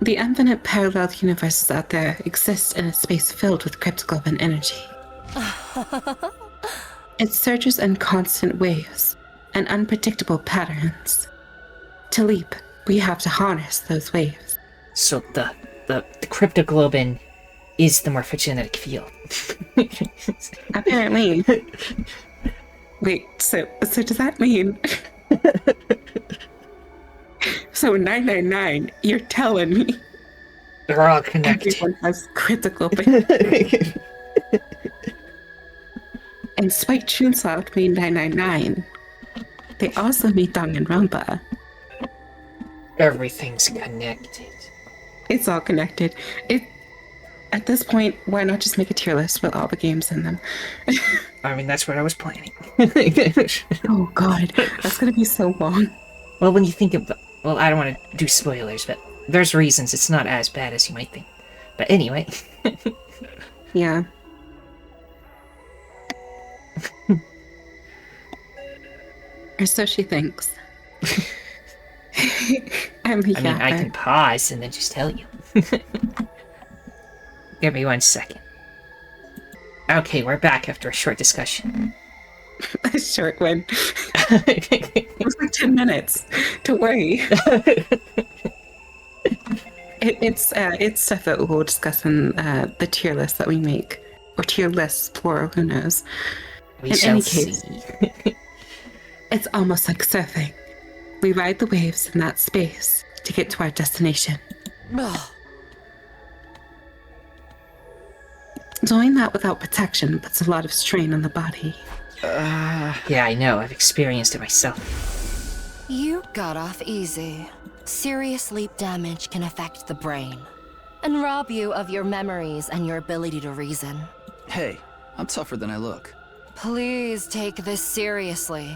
The infinite parallel universes out there exist in a space filled with cryptoglobin energy. It surges in constant waves and unpredictable patterns. To leap, we have to harness those waves. So the cryptoglobin is the morphogenetic field. Apparently. Wait, so does that mean... So 999, you're telling me they're all connected. Everyone has critical pain. And Spike Chunsoft made 999. They also made Danganronpa. Everything's connected. It's all connected. At this point, why not just make a tier list with all the games in them? I mean, that's what I was planning. Oh god, that's gonna be so long. Well, when you think of... Well, I don't want to do spoilers, but there's reasons it's not as bad as you might think. But anyway. Yeah. Or so she thinks. I mean, I can pause and then just tell you. Give me 1 second. Okay, we're back after a short discussion. A short one. It was like 10 minutes. Don't worry. It's stuff that we'll discuss in the tier list that we make. Or tier lists, plural, who knows. In any case, it's almost like surfing. We ride the waves in that space to get to our destination. Doing that without protection puts a lot of strain on the body. Yeah, I know. I've experienced it myself. You got off easy. Serious leap damage can affect the brain and rob you of your memories and your ability to reason. Hey, I'm tougher than I look. Please take this seriously.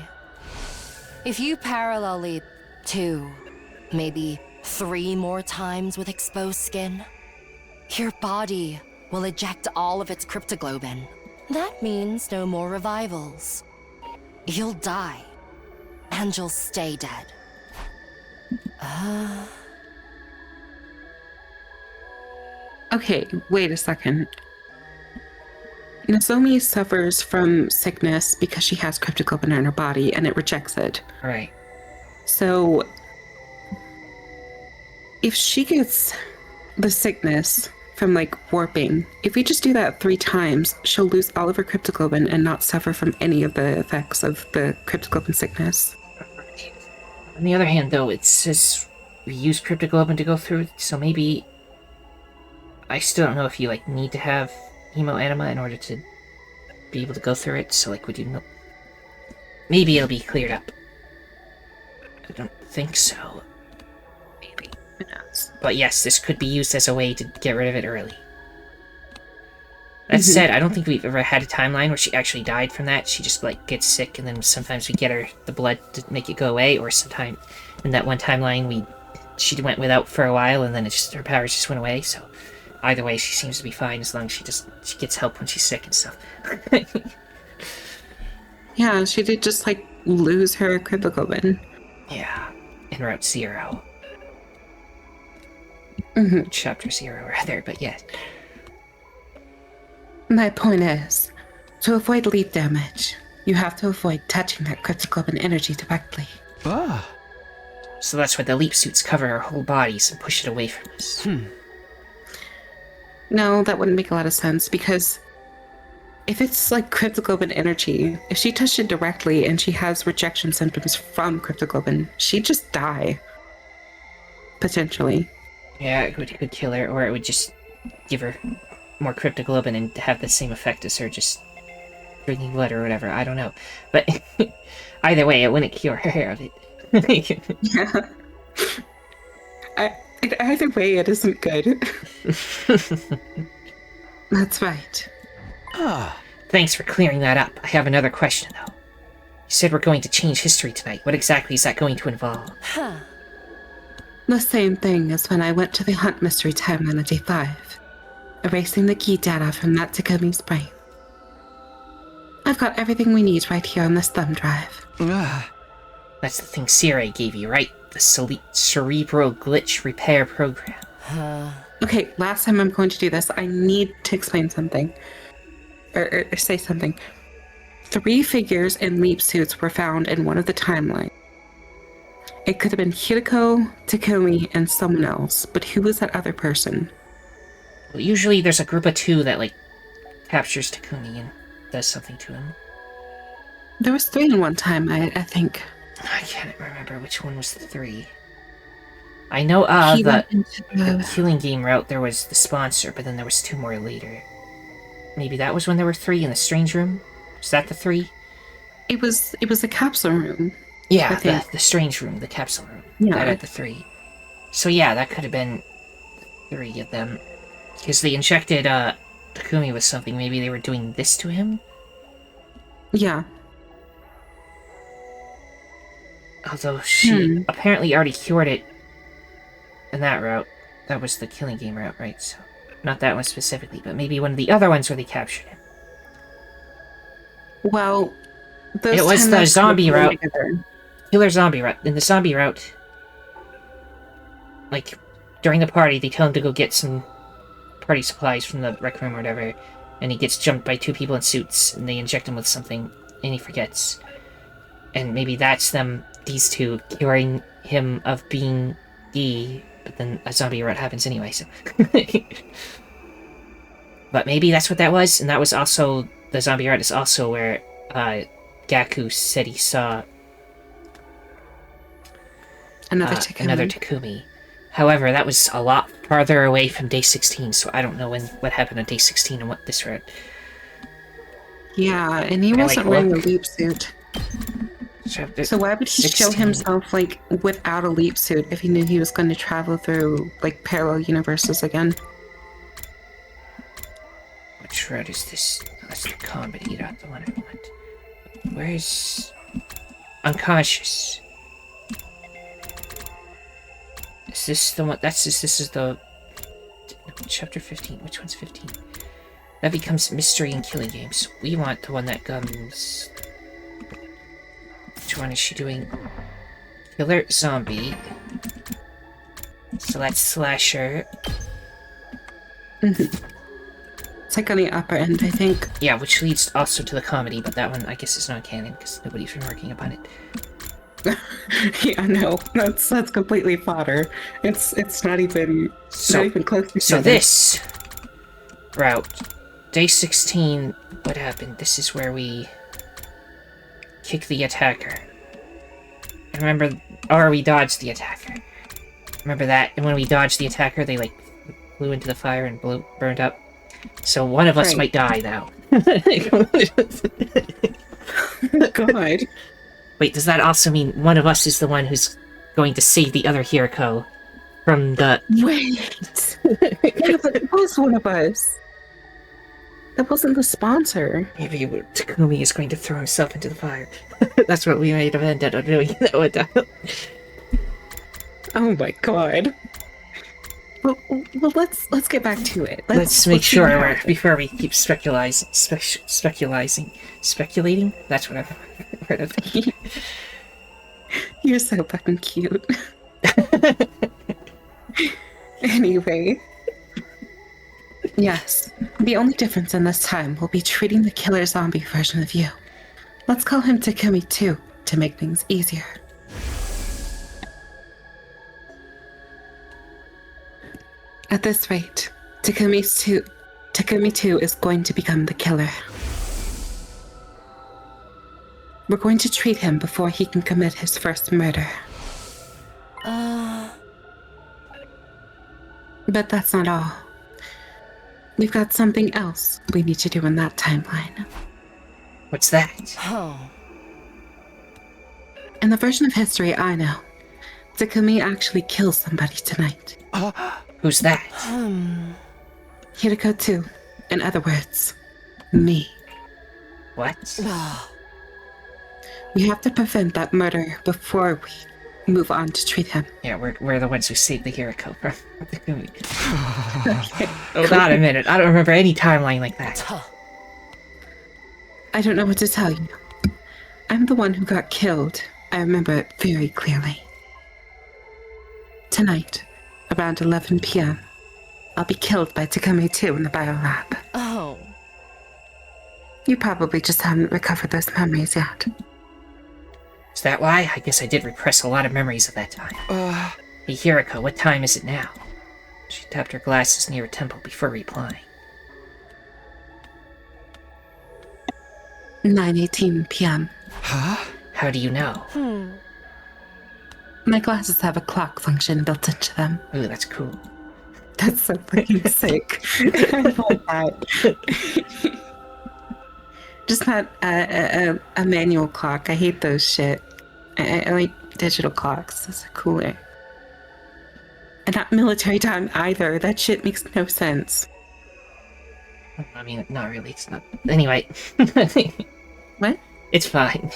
If you parallel leap 2, maybe 3 more times with exposed skin, your body will eject all of its cryptoglobin. That means no more revivals. You'll die, and you'll stay dead. Okay, wait a second. Nozomi suffers from sickness because she has cryptoglobin in her body and it rejects it. Right. So, if she gets the sickness from like warping, if we just do that 3 times, she'll lose all of her cryptoglobin and not suffer from any of the effects of the cryptoglobin sickness. On the other hand, though, it says we use cryptoglobin to go through it, so maybe... I still don't know if you, like, need to have hemoanima in order to be able to go through it, so, like, would you know... Maybe it'll be cleared up. I don't think so. Maybe. Who knows? But yes, this could be used as a way to get rid of it early. That said, I don't think we've ever had a timeline where she actually died from that. She just, like, gets sick, and then sometimes we get her the blood to make it go away, or sometime in that one timeline she went without for a while, and then her powers just went away, so either way, she seems to be fine as long as she gets help when she's sick and stuff. Yeah, she did just, like, lose her cryptoglobin. Yeah, in Route 0. Chapter 0, rather, but yes. My point is, to avoid leap damage, you have to avoid touching that cryptoglobin energy directly. So that's why the leap suits cover our whole bodies and push it away from us. No, that wouldn't make a lot of sense, because if it's like cryptoglobin energy, if she touched it directly and she has rejection symptoms from cryptoglobin, she'd just die. Potentially. Yeah, it could kill her, or it would just give her more cryptoglobin and have the same effect as her just drinking blood or whatever. I don't know. But either way, it wouldn't cure her of it. Yeah. Either way, it isn't good. That's right. Thanks for clearing that up. I have another question, though. You said we're going to change history tonight. What exactly is that going to involve? The same thing as when I went to the Hunt Mystery Timeline at J5, erasing the key data from that Takumi's brain. I've got everything we need right here on this thumb drive. That's the thing Sire gave you, right? The cerebral glitch repair program. Okay, last time I'm going to do this, I need to explain something. Or say something. 3 figures in leap suits were found in one of the timelines. It could have been Hiriko, Takumi, and someone else, but who was that other person? Well, usually there's a group of 2 that, like, captures Takumi and does something to him. There was 3 in one time, I think. I can't remember which one was the 3. I know the Killing Game route, there was the sponsor, but then there was 2 more later. Maybe that was when there were 3 in the Strange Room? Is that the 3? It was a capsule room. Yeah, the strange room, the capsule room. Yeah. That had the 3. So yeah, that could have been 3 of them. Because they injected Takumi with something. Maybe they were doing this to him? Yeah. Although she apparently already cured it in that route. That was the killing game route, right? So not that one specifically, but maybe one of the other ones where they captured him. Well, those it was the zombie route. Killer zombie route. In the zombie route, like, during the party, they tell him to go get some party supplies from the rec room or whatever, and he gets jumped by 2 people in suits, and they inject him with something, and he forgets. And maybe that's these 2, curing him of being D, but then a zombie route happens anyway, so... But maybe that's what that was, and that was also... The zombie route is also where, Gaku said he saw... Another Takumi. However, that was a lot farther away from day 16, so I don't know what happened on day 16 and what this route. Yeah, and he wasn't wearing a leap suit. So why would he 16. show himself, like, without a leap suit if he knew he was going to travel through, like, parallel universes again? Which route is this? That's the comedy, not the one I want. Where's... Unconscious? Is this the one? This is the... No, chapter 15. Which one's 15? That becomes mystery and killing games. We want the one that comes... Which one is she doing? Killer zombie. So that's slasher. It's like on the upper end, I think. Yeah, which leads also to the comedy, but that one I guess is not canon because nobody's been working upon it. Yeah, no, that's completely fodder. It's not even close to So this route, day 16, what happened? This is where we kick the attacker. And remember, or we dodged the attacker. Remember that? And when we dodged the attacker, they like flew into the fire and burned up. So one of us might die now. God. Wait, does that also mean one of us is the one who's going to save the other Hiriko from the... Wait! Yeah, but it was one of us. That wasn't the sponsor. Maybe Takumi is going to throw himself into the fire. That's what we might have ended up doing. Oh my god. Well, let's get back to it. Let's make sure before we keep speculating. That's what I've heard of. You're so fucking cute. Anyway. Yes, the only difference in this time will be treating the killer zombie version of you. Let's call him Takumi too, to make things easier. At this rate, Takumi 2 is going to become the killer. We're going to treat him before he can commit his first murder. But that's not all. We've got something else we need to do in that timeline. What's that? Oh. In the version of history I know, Takumi actually kills somebody tonight. Who's that? Hiriko 2. In other words, me. What? We have to prevent that murder before we move on to treat him. Yeah, we're the ones who saved the Hiriko from Takumi. Okay. Hold on a minute. I don't remember any timeline like that. I don't know what to tell you. I'm the one who got killed. I remember it very clearly. Tonight, around 11 p.m., I'll be killed by Takumi 2 in the biolab. Oh. You probably just haven't recovered those memories yet. Is that why? I guess I did repress a lot of memories of that time. Hey Hiriko, what time is it now? She tapped her glasses near her temple before replying. 9:18 p.m. Huh? How do you know? My glasses have a clock function built into them. Ooh, that's cool. That's so freaking sick. I love that. Just not a manual clock. I hate those shit. I like digital clocks. Those are cooler. And not military time either. That shit makes no sense. I mean, not really. It's not. Anyway. What? It's fine.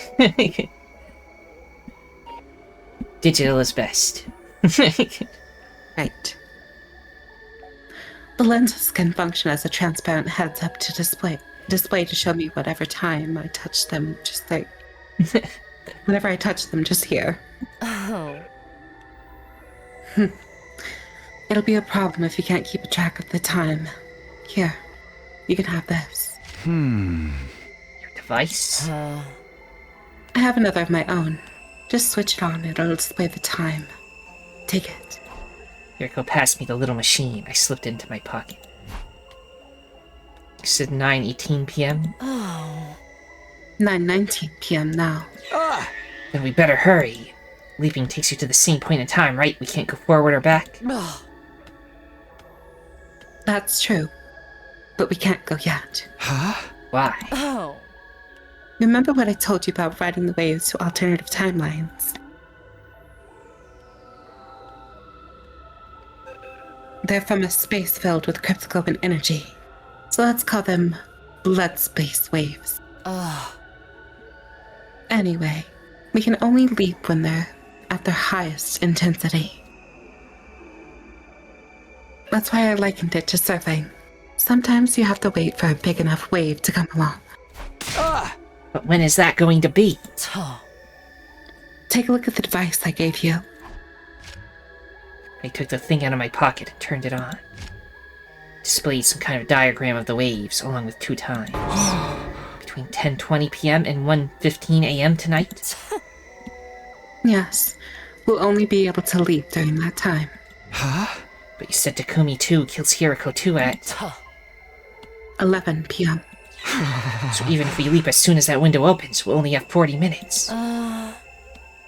Digital is best. Right. The lenses can function as a transparent heads-up to display to show me whatever time I touch them, just like... whenever I touch them, just here. Oh. It'll be a problem if you can't keep a track of the time. Here, you can have this. Your device? I have another of my own. Just switch it on, it'll display the time. Take it. Yuriko passed me the little machine. I slipped it into my pocket. It said 9:18 p.m. Oh. 9:19 p.m. now. Then we better hurry. Leaping takes you to the same point in time, right? We can't go forward or back. That's true. But we can't go yet. Huh? Why? Oh. Remember what I told you about riding the waves to alternative timelines? They're from a space filled with cryptoscope and energy. So let's call them blood space waves. Anyway, we can only leap when they're at their highest intensity. That's why I likened it to surfing. Sometimes you have to wait for a big enough wave to come along. But when is that going to be? Take a look at the device I gave you. I took the thing out of my pocket and turned it on. Displayed some kind of diagram of the waves, along with 2 times. Between 10:20 p.m. and 1:15 a.m. tonight? Yes, we'll only be able to leap during that time. Huh? But you said Takumi 2 kills Hiriko 2 at... 11 p.m. So even if we leap as soon as that window opens, we'll only have 40 minutes.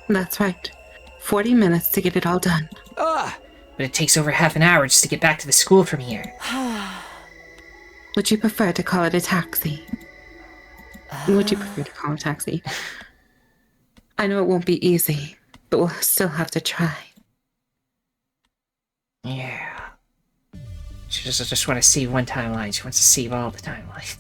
That's right. 40 minutes to get it all done. But it takes over half an hour just to get back to the school from here. Would you prefer to call it a taxi? Would you prefer to call it a taxi? I know it won't be easy, but we'll still have to try. Yeah. She just want to save one timeline. She wants to save all the timelines.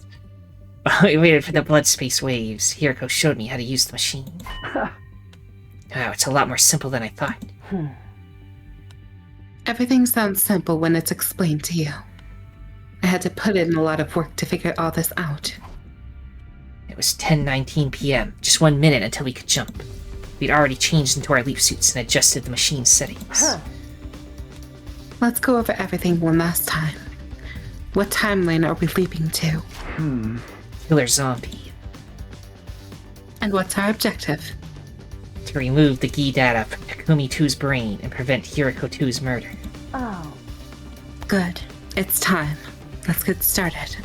We waited for the blood space waves. Hiriko showed me how to use the machine. Wow, it's a lot more simple than I thought. Everything sounds simple when it's explained to you. I had to put in a lot of work to figure all this out. It was 10:19 p.m., just 1 minute until we could jump. We'd already changed into our leap suits and adjusted the machine's settings. Let's go over everything one last time. What timeline are we leaping to? Killer zombie. And what's our objective? To remove the Gi data from Takumi 2's brain and prevent Hiriko 2's murder. Oh. Good. It's time. Let's get started.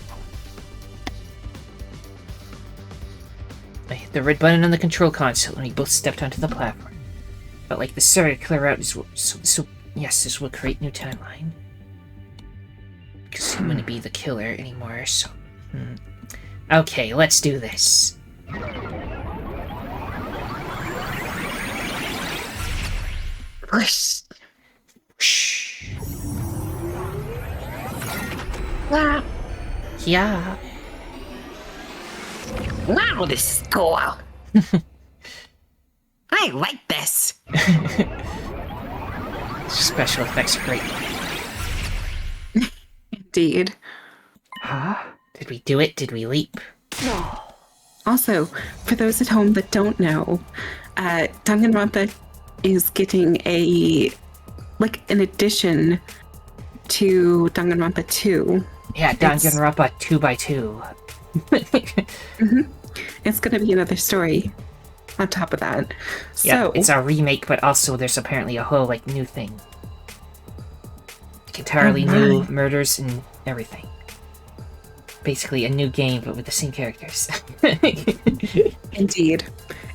I hit the red button on the control console and we both stepped onto the platform. Felt like this started to clear out this will create new timeline. Because he wouldn't be the killer anymore, so... Okay, let's do this. Whoosh. Whoosh. Wow. Yeah. Wow, this is cool. I like this. Special effects are great. Indeed. Huh? Did we do it? Did we leap? No. Also, for those at home that don't know, Danganronpa is getting an addition to Danganronpa 2. Yeah, Danganronpa 2x2. It's going to be another story on top of that. Yeah, So, it's a remake, but also there's apparently a whole, new thing. Entirely new murders and everything. Basically a new game, but with the same characters. Indeed.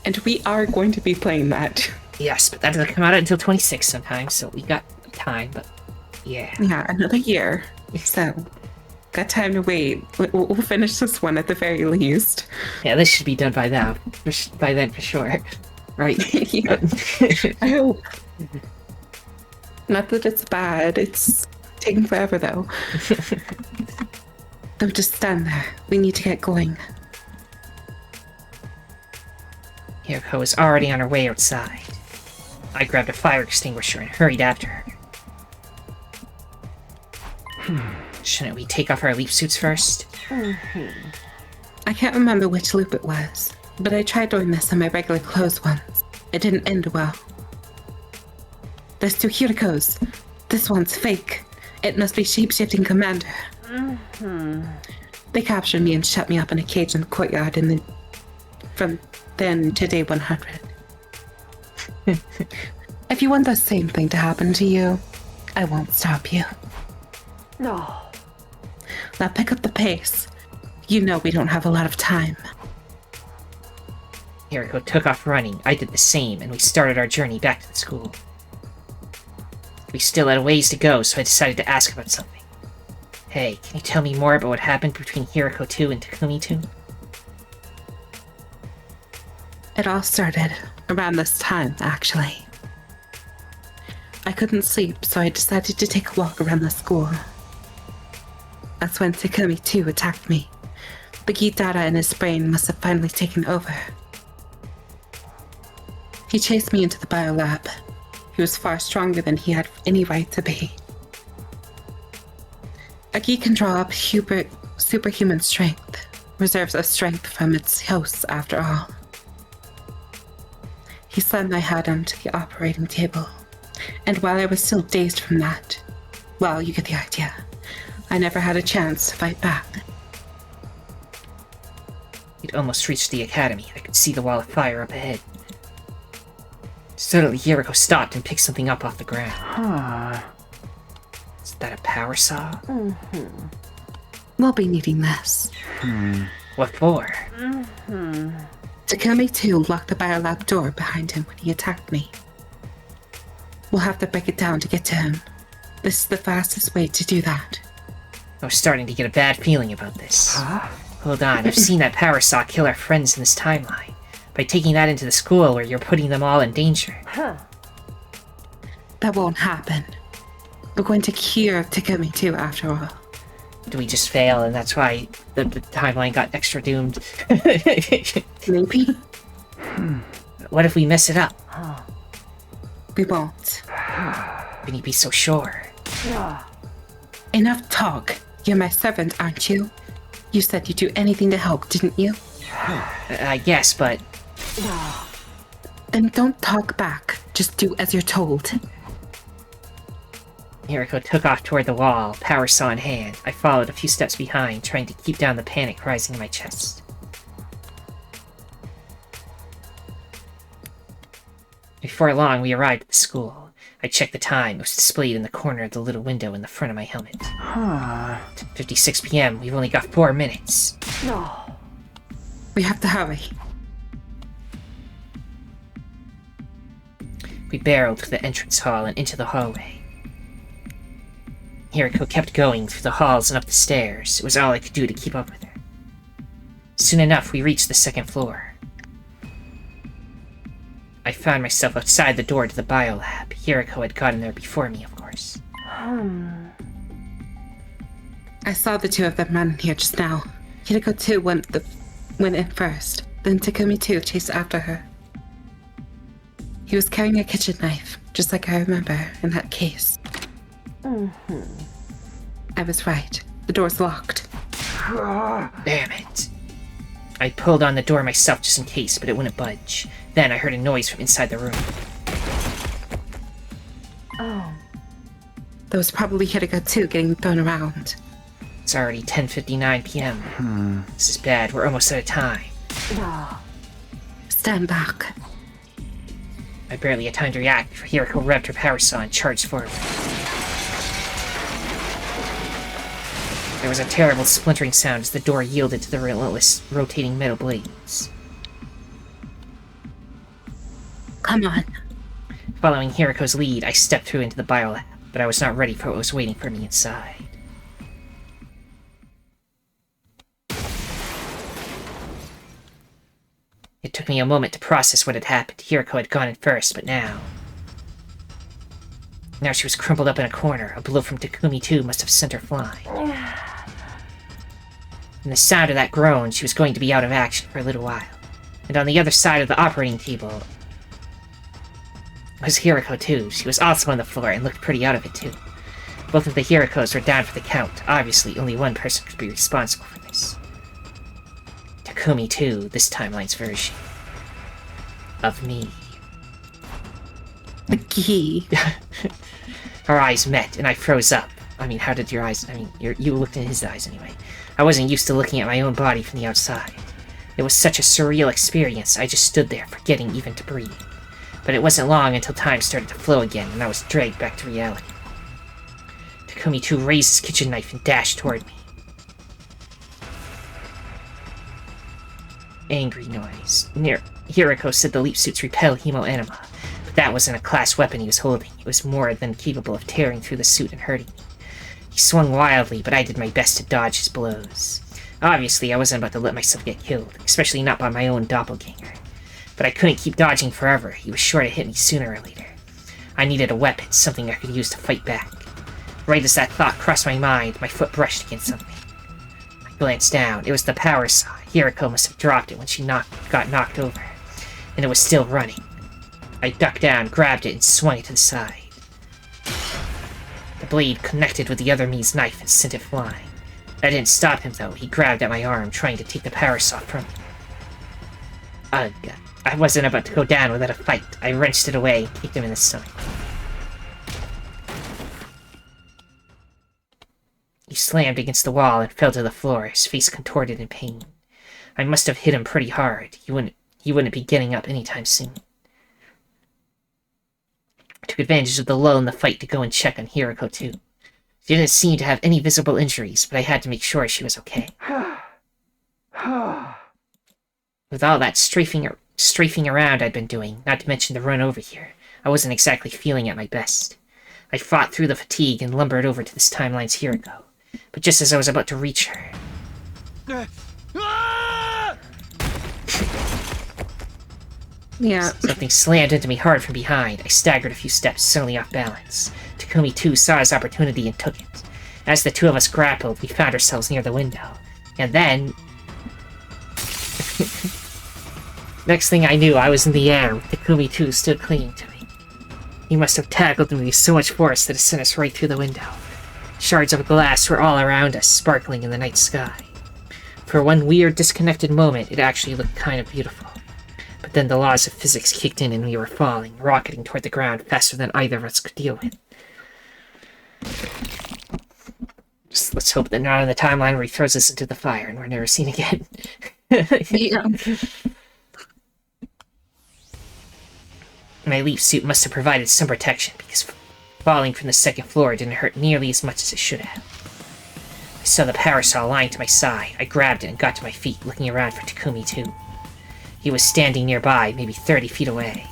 And we are going to be playing that. Yes, but that doesn't come out until 26 sometimes, so we got time, but yeah. Yeah, another year. So, Got time to wait. We'll finish this one at the very least. Yeah, this should be done by now. By then, for sure. Right? Yeah. I hope. Not that it's bad. It's taking forever, though. Don't just stand there. We need to get going. Hiroko was already on her way outside. I grabbed a fire extinguisher and hurried after her. Shouldn't we take off our leap suits first? I can't remember which loop it was, but I tried doing this in my regular clothes once. It didn't end well. There's 2 Hirokos. This one's fake. It must be Shape-Shifting Commander. They captured me and shut me up in a cage in the courtyard from then to day 100. If you want the same thing to happen to you, I won't stop you. No. Now pick up the pace. You know we don't have a lot of time. Hiroko took off running, I did the same, and we started our journey back to the school. We still had a ways to go, so I decided to ask about something. Hey, can you tell me more about what happened between Hiroko 2 and Takumi 2? It all started around this time, actually. I couldn't sleep, so I decided to take a walk around the school. That's when Takumi 2 attacked me. The key data in his brain must have finally taken over. He chased me into the biolab. He was far stronger than he had any right to be. A key can draw up superhuman strength, reserves of strength from its hosts after all. He slammed my head onto the operating table, and while I was still dazed from that, well, you get the idea. I never had a chance to fight back. We'd almost reached the academy. I could see the wall of fire up ahead. Suddenly, Hiroko stopped and picked something up off the ground. Is that a power saw? We'll be needing this. What for? Takumi 2 locked the biolab door behind him when he attacked me. We'll have to break it down to get to him. This is the fastest way to do that. I was starting to get a bad feeling about this. Hold on, I've seen that power saw kill our friends in this timeline. By taking that into the school where you're putting them all in danger. That won't happen. We're going to cure Takumi 2 after all. Do we just fail and that's why the timeline got extra doomed? Maybe. What if we mess it up? We won't. Can you be so sure? Enough talk. You're my servant, aren't you? You said you'd do anything to help, didn't you? I guess, but... Then don't talk back. Just do as you're told. Hiroko took off toward the wall, power saw in hand. I followed a few steps behind, trying to keep down the panic rising in my chest. Before long, we arrived at the school. I checked the time. It was displayed in the corner of the little window in the front of my helmet. 10:56 p.m. We've only got 4 minutes. We have to hurry. We barreled through the entrance hall and into the hallway. Hiroko kept going through the halls and up the stairs. It was all I could do to keep up with her. Soon enough, we reached the second floor. I found myself outside the door to the biolab. Hiroko had gotten there before me, of course. I saw the 2 of them run here just now. Hiroko 2 went in first, then Takumi 2 chased after her. He was carrying a kitchen knife, just like I remember in that case. I was right. The door's locked. Damn it. I pulled on the door myself just in case, but it wouldn't budge. Then I heard a noise from inside the room. That was probably Hiroko 2 getting thrown around. It's already 10:59 p.m. This is bad. We're almost out of time. Stand back. I barely had time to react before Hiroko revved her power saw and charged forward. There was a terrible splintering sound as the door yielded to the relentless, rotating metal blades. Come on. Following Hiroko's lead, I stepped through into the biolab, but I was not ready for what was waiting for me inside. It took me a moment to process what had happened. Hiriko had gone in first, but now she was crumpled up in a corner. A blow from Takumi too must have sent her flying. And the sound of that groan, she was going to be out of action for a little while. And on the other side of the operating table was Hiriko too. She was also on the floor and looked pretty out of it too. Both of the Hirikos were down for the count. Obviously, only one person could be responsible for this. Takumi too, this timeline's version of me. The key. Our eyes met, and I froze up. I mean, how did your eyes... I mean, you looked in his eyes anyway. I wasn't used to looking at my own body from the outside. It was such a surreal experience, I just stood there, forgetting even to breathe. But it wasn't long until time started to flow again, and I was dragged back to reality. Takumi too raised his kitchen knife and dashed toward me. Angry noise. Hiriko said the leap suits repel hemo-anima, but that wasn't a class weapon he was holding. It was more than capable of tearing through the suit and hurting me. He swung wildly, but I did my best to dodge his blows. Obviously, I wasn't about to let myself get killed, especially not by my own doppelganger. But I couldn't keep dodging forever. He was sure to hit me sooner or later. I needed a weapon, something I could use to fight back. Right as that thought crossed my mind, my foot brushed against something. I glanced down. It was the power saw. Hiriko must have dropped it when she got knocked over, and it was still running. I ducked down, grabbed it, and swung it to the side. The blade connected with the other me's knife and sent it flying. That didn't stop him, though. He grabbed at my arm, trying to take the power saw from me. Ugh. I wasn't about to go down without a fight. I wrenched it away and kicked him in the stomach. He slammed against the wall and fell to the floor, his face contorted in pain. I must have hit him pretty hard. He wouldn't be getting up anytime soon. I took advantage of the lull in the fight to go and check on Hiriko too. She didn't seem to have any visible injuries, but I had to make sure she was okay. With all that strafing around I'd been doing, not to mention the run over here, I wasn't exactly feeling at my best. I fought through the fatigue and lumbered over to this timeline's Hiriko, but just as I was about to reach her... Yeah. Something slammed into me hard from behind. I staggered a few steps, suddenly off balance. Takumi too saw his opportunity and took it. As the two of us grappled, we found ourselves near the window. And then... Next thing I knew, I was in the air, with Takumi too stood clinging to me. He must have tackled me with so much force that it sent us right through the window. Shards of glass were all around us, sparkling in the night sky. For one weird, disconnected moment, it actually looked kind of beautiful. But then the laws of physics kicked in and we were falling, rocketing toward the ground faster than either of us could deal with. Just let's hope that not on the timeline where he throws us into the fire and we're never seen again. Yeah. My leaf suit must have provided some protection, because falling from the second floor didn't hurt nearly as much as it should have. I saw the power saw lying to my side. I grabbed it and got to my feet, looking around for Takumi too. He was standing nearby, maybe 30 feet away.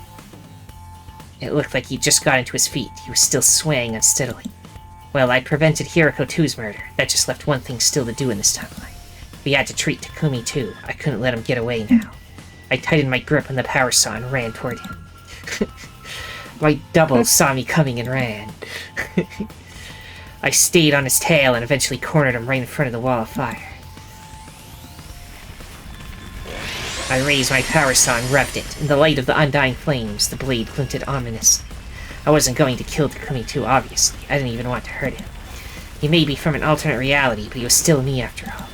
It looked like he'd just got into his feet. He was still swaying unsteadily. Well, I'd prevented Hiriko 2's murder. That just left one thing still to do in this timeline. We had to treat Takumi too. I couldn't let him get away now. I tightened my grip on the power saw and ran toward him. My double saw me coming and ran. I stayed on his tail and eventually cornered him right in front of the wall of fire. I raised my power saw and revved it. In the light of the undying flames, the blade glinted ominously. I wasn't going to kill Takumi too, obviously. I didn't even want to hurt him. He may be from an alternate reality, but he was still me after all.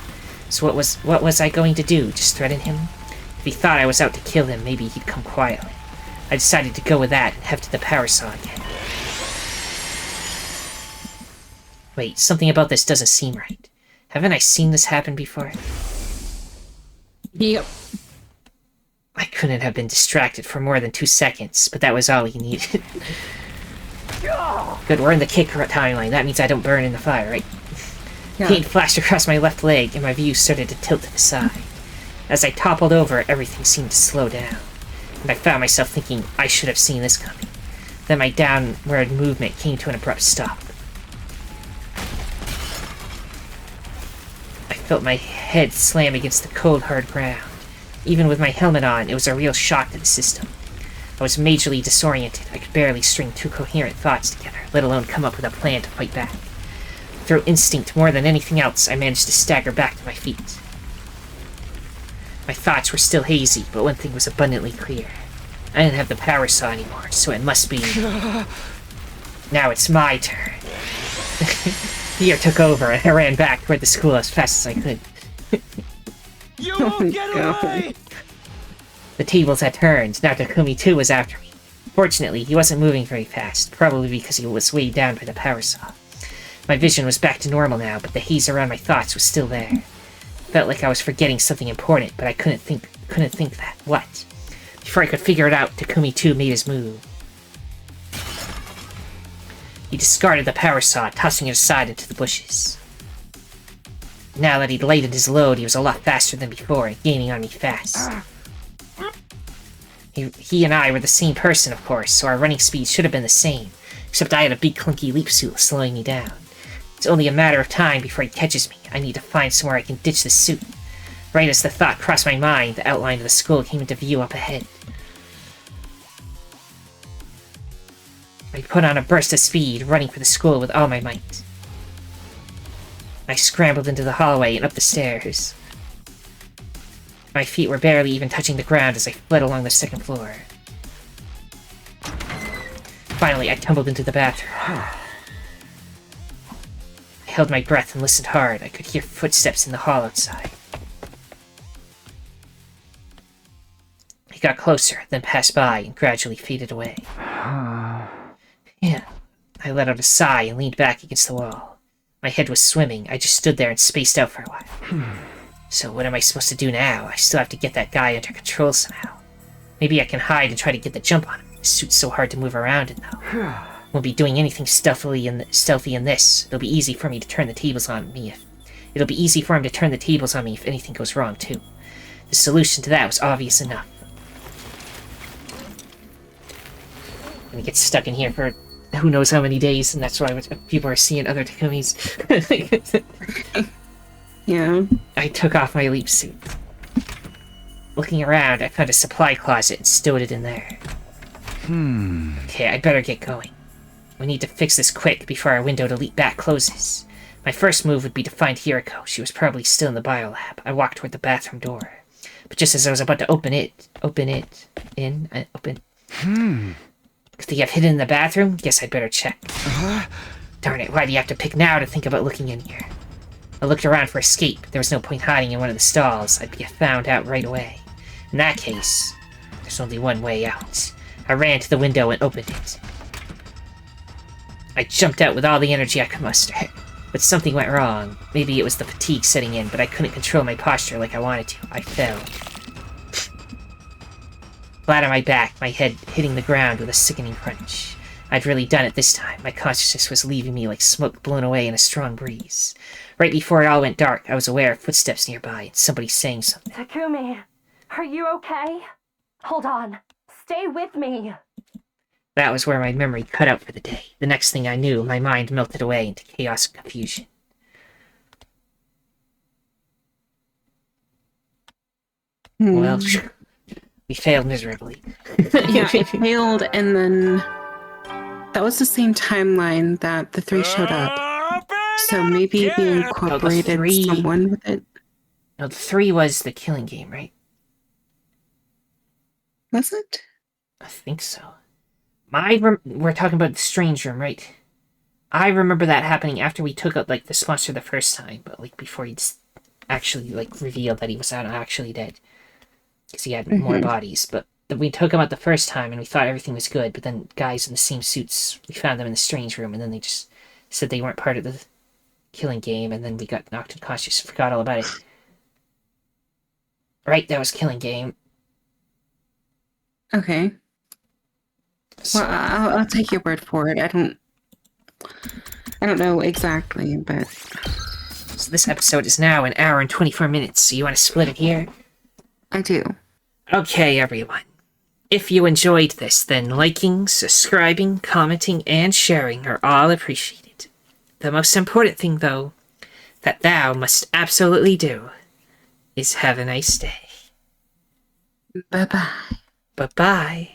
So what was I going to do? Just threaten him? If he thought I was out to kill him, maybe he'd come quietly. I decided to go with that and hefted the power saw again. Wait, something about this doesn't seem right. Haven't I seen this happen before? Yep. I couldn't have been distracted for more than 2 seconds, but that was all he needed. Good, we're in the kick timeline. That means I don't burn in the fire, right? Yeah. Pain flashed across my left leg, and my view started to tilt to the side. As I toppled over, everything seemed to slow down. And I found myself thinking, I should have seen this coming. Then my downward movement came to an abrupt stop. I felt my head slam against the cold, hard ground. Even with my helmet on, it was a real shock to the system. I was majorly disoriented. I could barely string two coherent thoughts together, let alone come up with a plan to fight back. Through instinct more than anything else, I managed to stagger back to my feet. My thoughts were still hazy, but one thing was abundantly clear. I didn't have the power saw anymore, so it must be... Now it's my turn. Fear took over, and I ran back toward the school as fast as I could. You won't get away! The tables had turned. Now Takumi too was after me. Fortunately, he wasn't moving very fast, probably because he was weighed down by the power saw. My vision was back to normal now, but the haze around my thoughts was still there. Felt like I was forgetting something important, but I couldn't think that. What? Before I could figure it out, Takumi too made his move. He discarded the power saw, tossing it aside into the bushes. Now that he'd lightened his load, he was a lot faster than before, gaining on me fast. He and I were the same person, of course, so our running speed should have been the same, except I had a big clunky leap suit slowing me down. It's only a matter of time before he catches me. I need to find somewhere I can ditch this suit. Right as the thought crossed my mind, the outline of the school came into view up ahead. I put on a burst of speed, running for the school with all my might. I scrambled into the hallway and up the stairs. My feet were barely even touching the ground as I fled along the second floor. Finally, I tumbled into the bathroom. I held my breath and listened hard. I could hear footsteps in the hall outside. He got closer, then passed by and gradually faded away. Yeah. I let out a sigh and leaned back against the wall. My head was swimming. I just stood there and spaced out for a while. So what am I supposed to do now? I still have to get that guy under control somehow. Maybe I can hide and try to get the jump on him. His suit's so hard to move around in, though. Won't be doing anything stealthy in this. It'll be easy for me to turn the tables on me if... It'll be easy for him to turn the tables on me if anything goes wrong, too. The solution to that was obvious enough. I'm gonna get stuck in here for who knows how many days, and that's why people are seeing other Takumis. Yeah. I took off my leap suit. Looking around, I found a supply closet and stowed it in there. Okay, I better get going. We need to fix this quick before our window to leap back closes. My first move would be to find Hiriko. She was probably still in the biolab. I walked toward the bathroom door. But just as I was about to open it... Could they have hidden in the bathroom? Guess I'd better check. Darn it, why do you have to pick now to think about looking in here? I looked around for escape. There was no point hiding in one of the stalls. I'd get found out right away. In that case, there's only one way out. I ran to the window and opened it. I jumped out with all the energy I could muster. But something went wrong. Maybe it was the fatigue setting in, but I couldn't control my posture like I wanted to. I fell. Flat on my back, my head hitting the ground with a sickening crunch. I'd really done it this time. My consciousness was leaving me like smoke blown away in a strong breeze. Right before it all went dark, I was aware of footsteps nearby and somebody saying something. Takumi, are you okay? Hold on. Stay with me. That was where my memory cut out for the day. The next thing I knew, my mind melted away into chaos and confusion. Well, we failed miserably. Yeah, it failed, and then that was the same timeline that the three showed up. So maybe we incorporated someone with it. No, the 3 was the killing game, right? Was it? I think so. We're talking about the strange room, right? I remember that happening after we took out, like, the sponsor the first time, but, like, before he'd actually, like, revealed that he was actually dead. Because he had more bodies, but we took him out the first time and we thought everything was good, but then guys in the same suits, we found them in the strange room, and then they just said they weren't part of the killing game, and then we got knocked unconscious, forgot all about it. Right, that was killing game. Okay. So, well, I'll take your word for it. I don't know exactly, but... So this episode is now 1 hour and 24 minutes, so you want to split it here? I do. Okay, everyone. If you enjoyed this, then liking, subscribing, commenting, and sharing are all appreciated. The most important thing, though, that thou must absolutely do is have a nice day. Bye-bye. Bye-bye.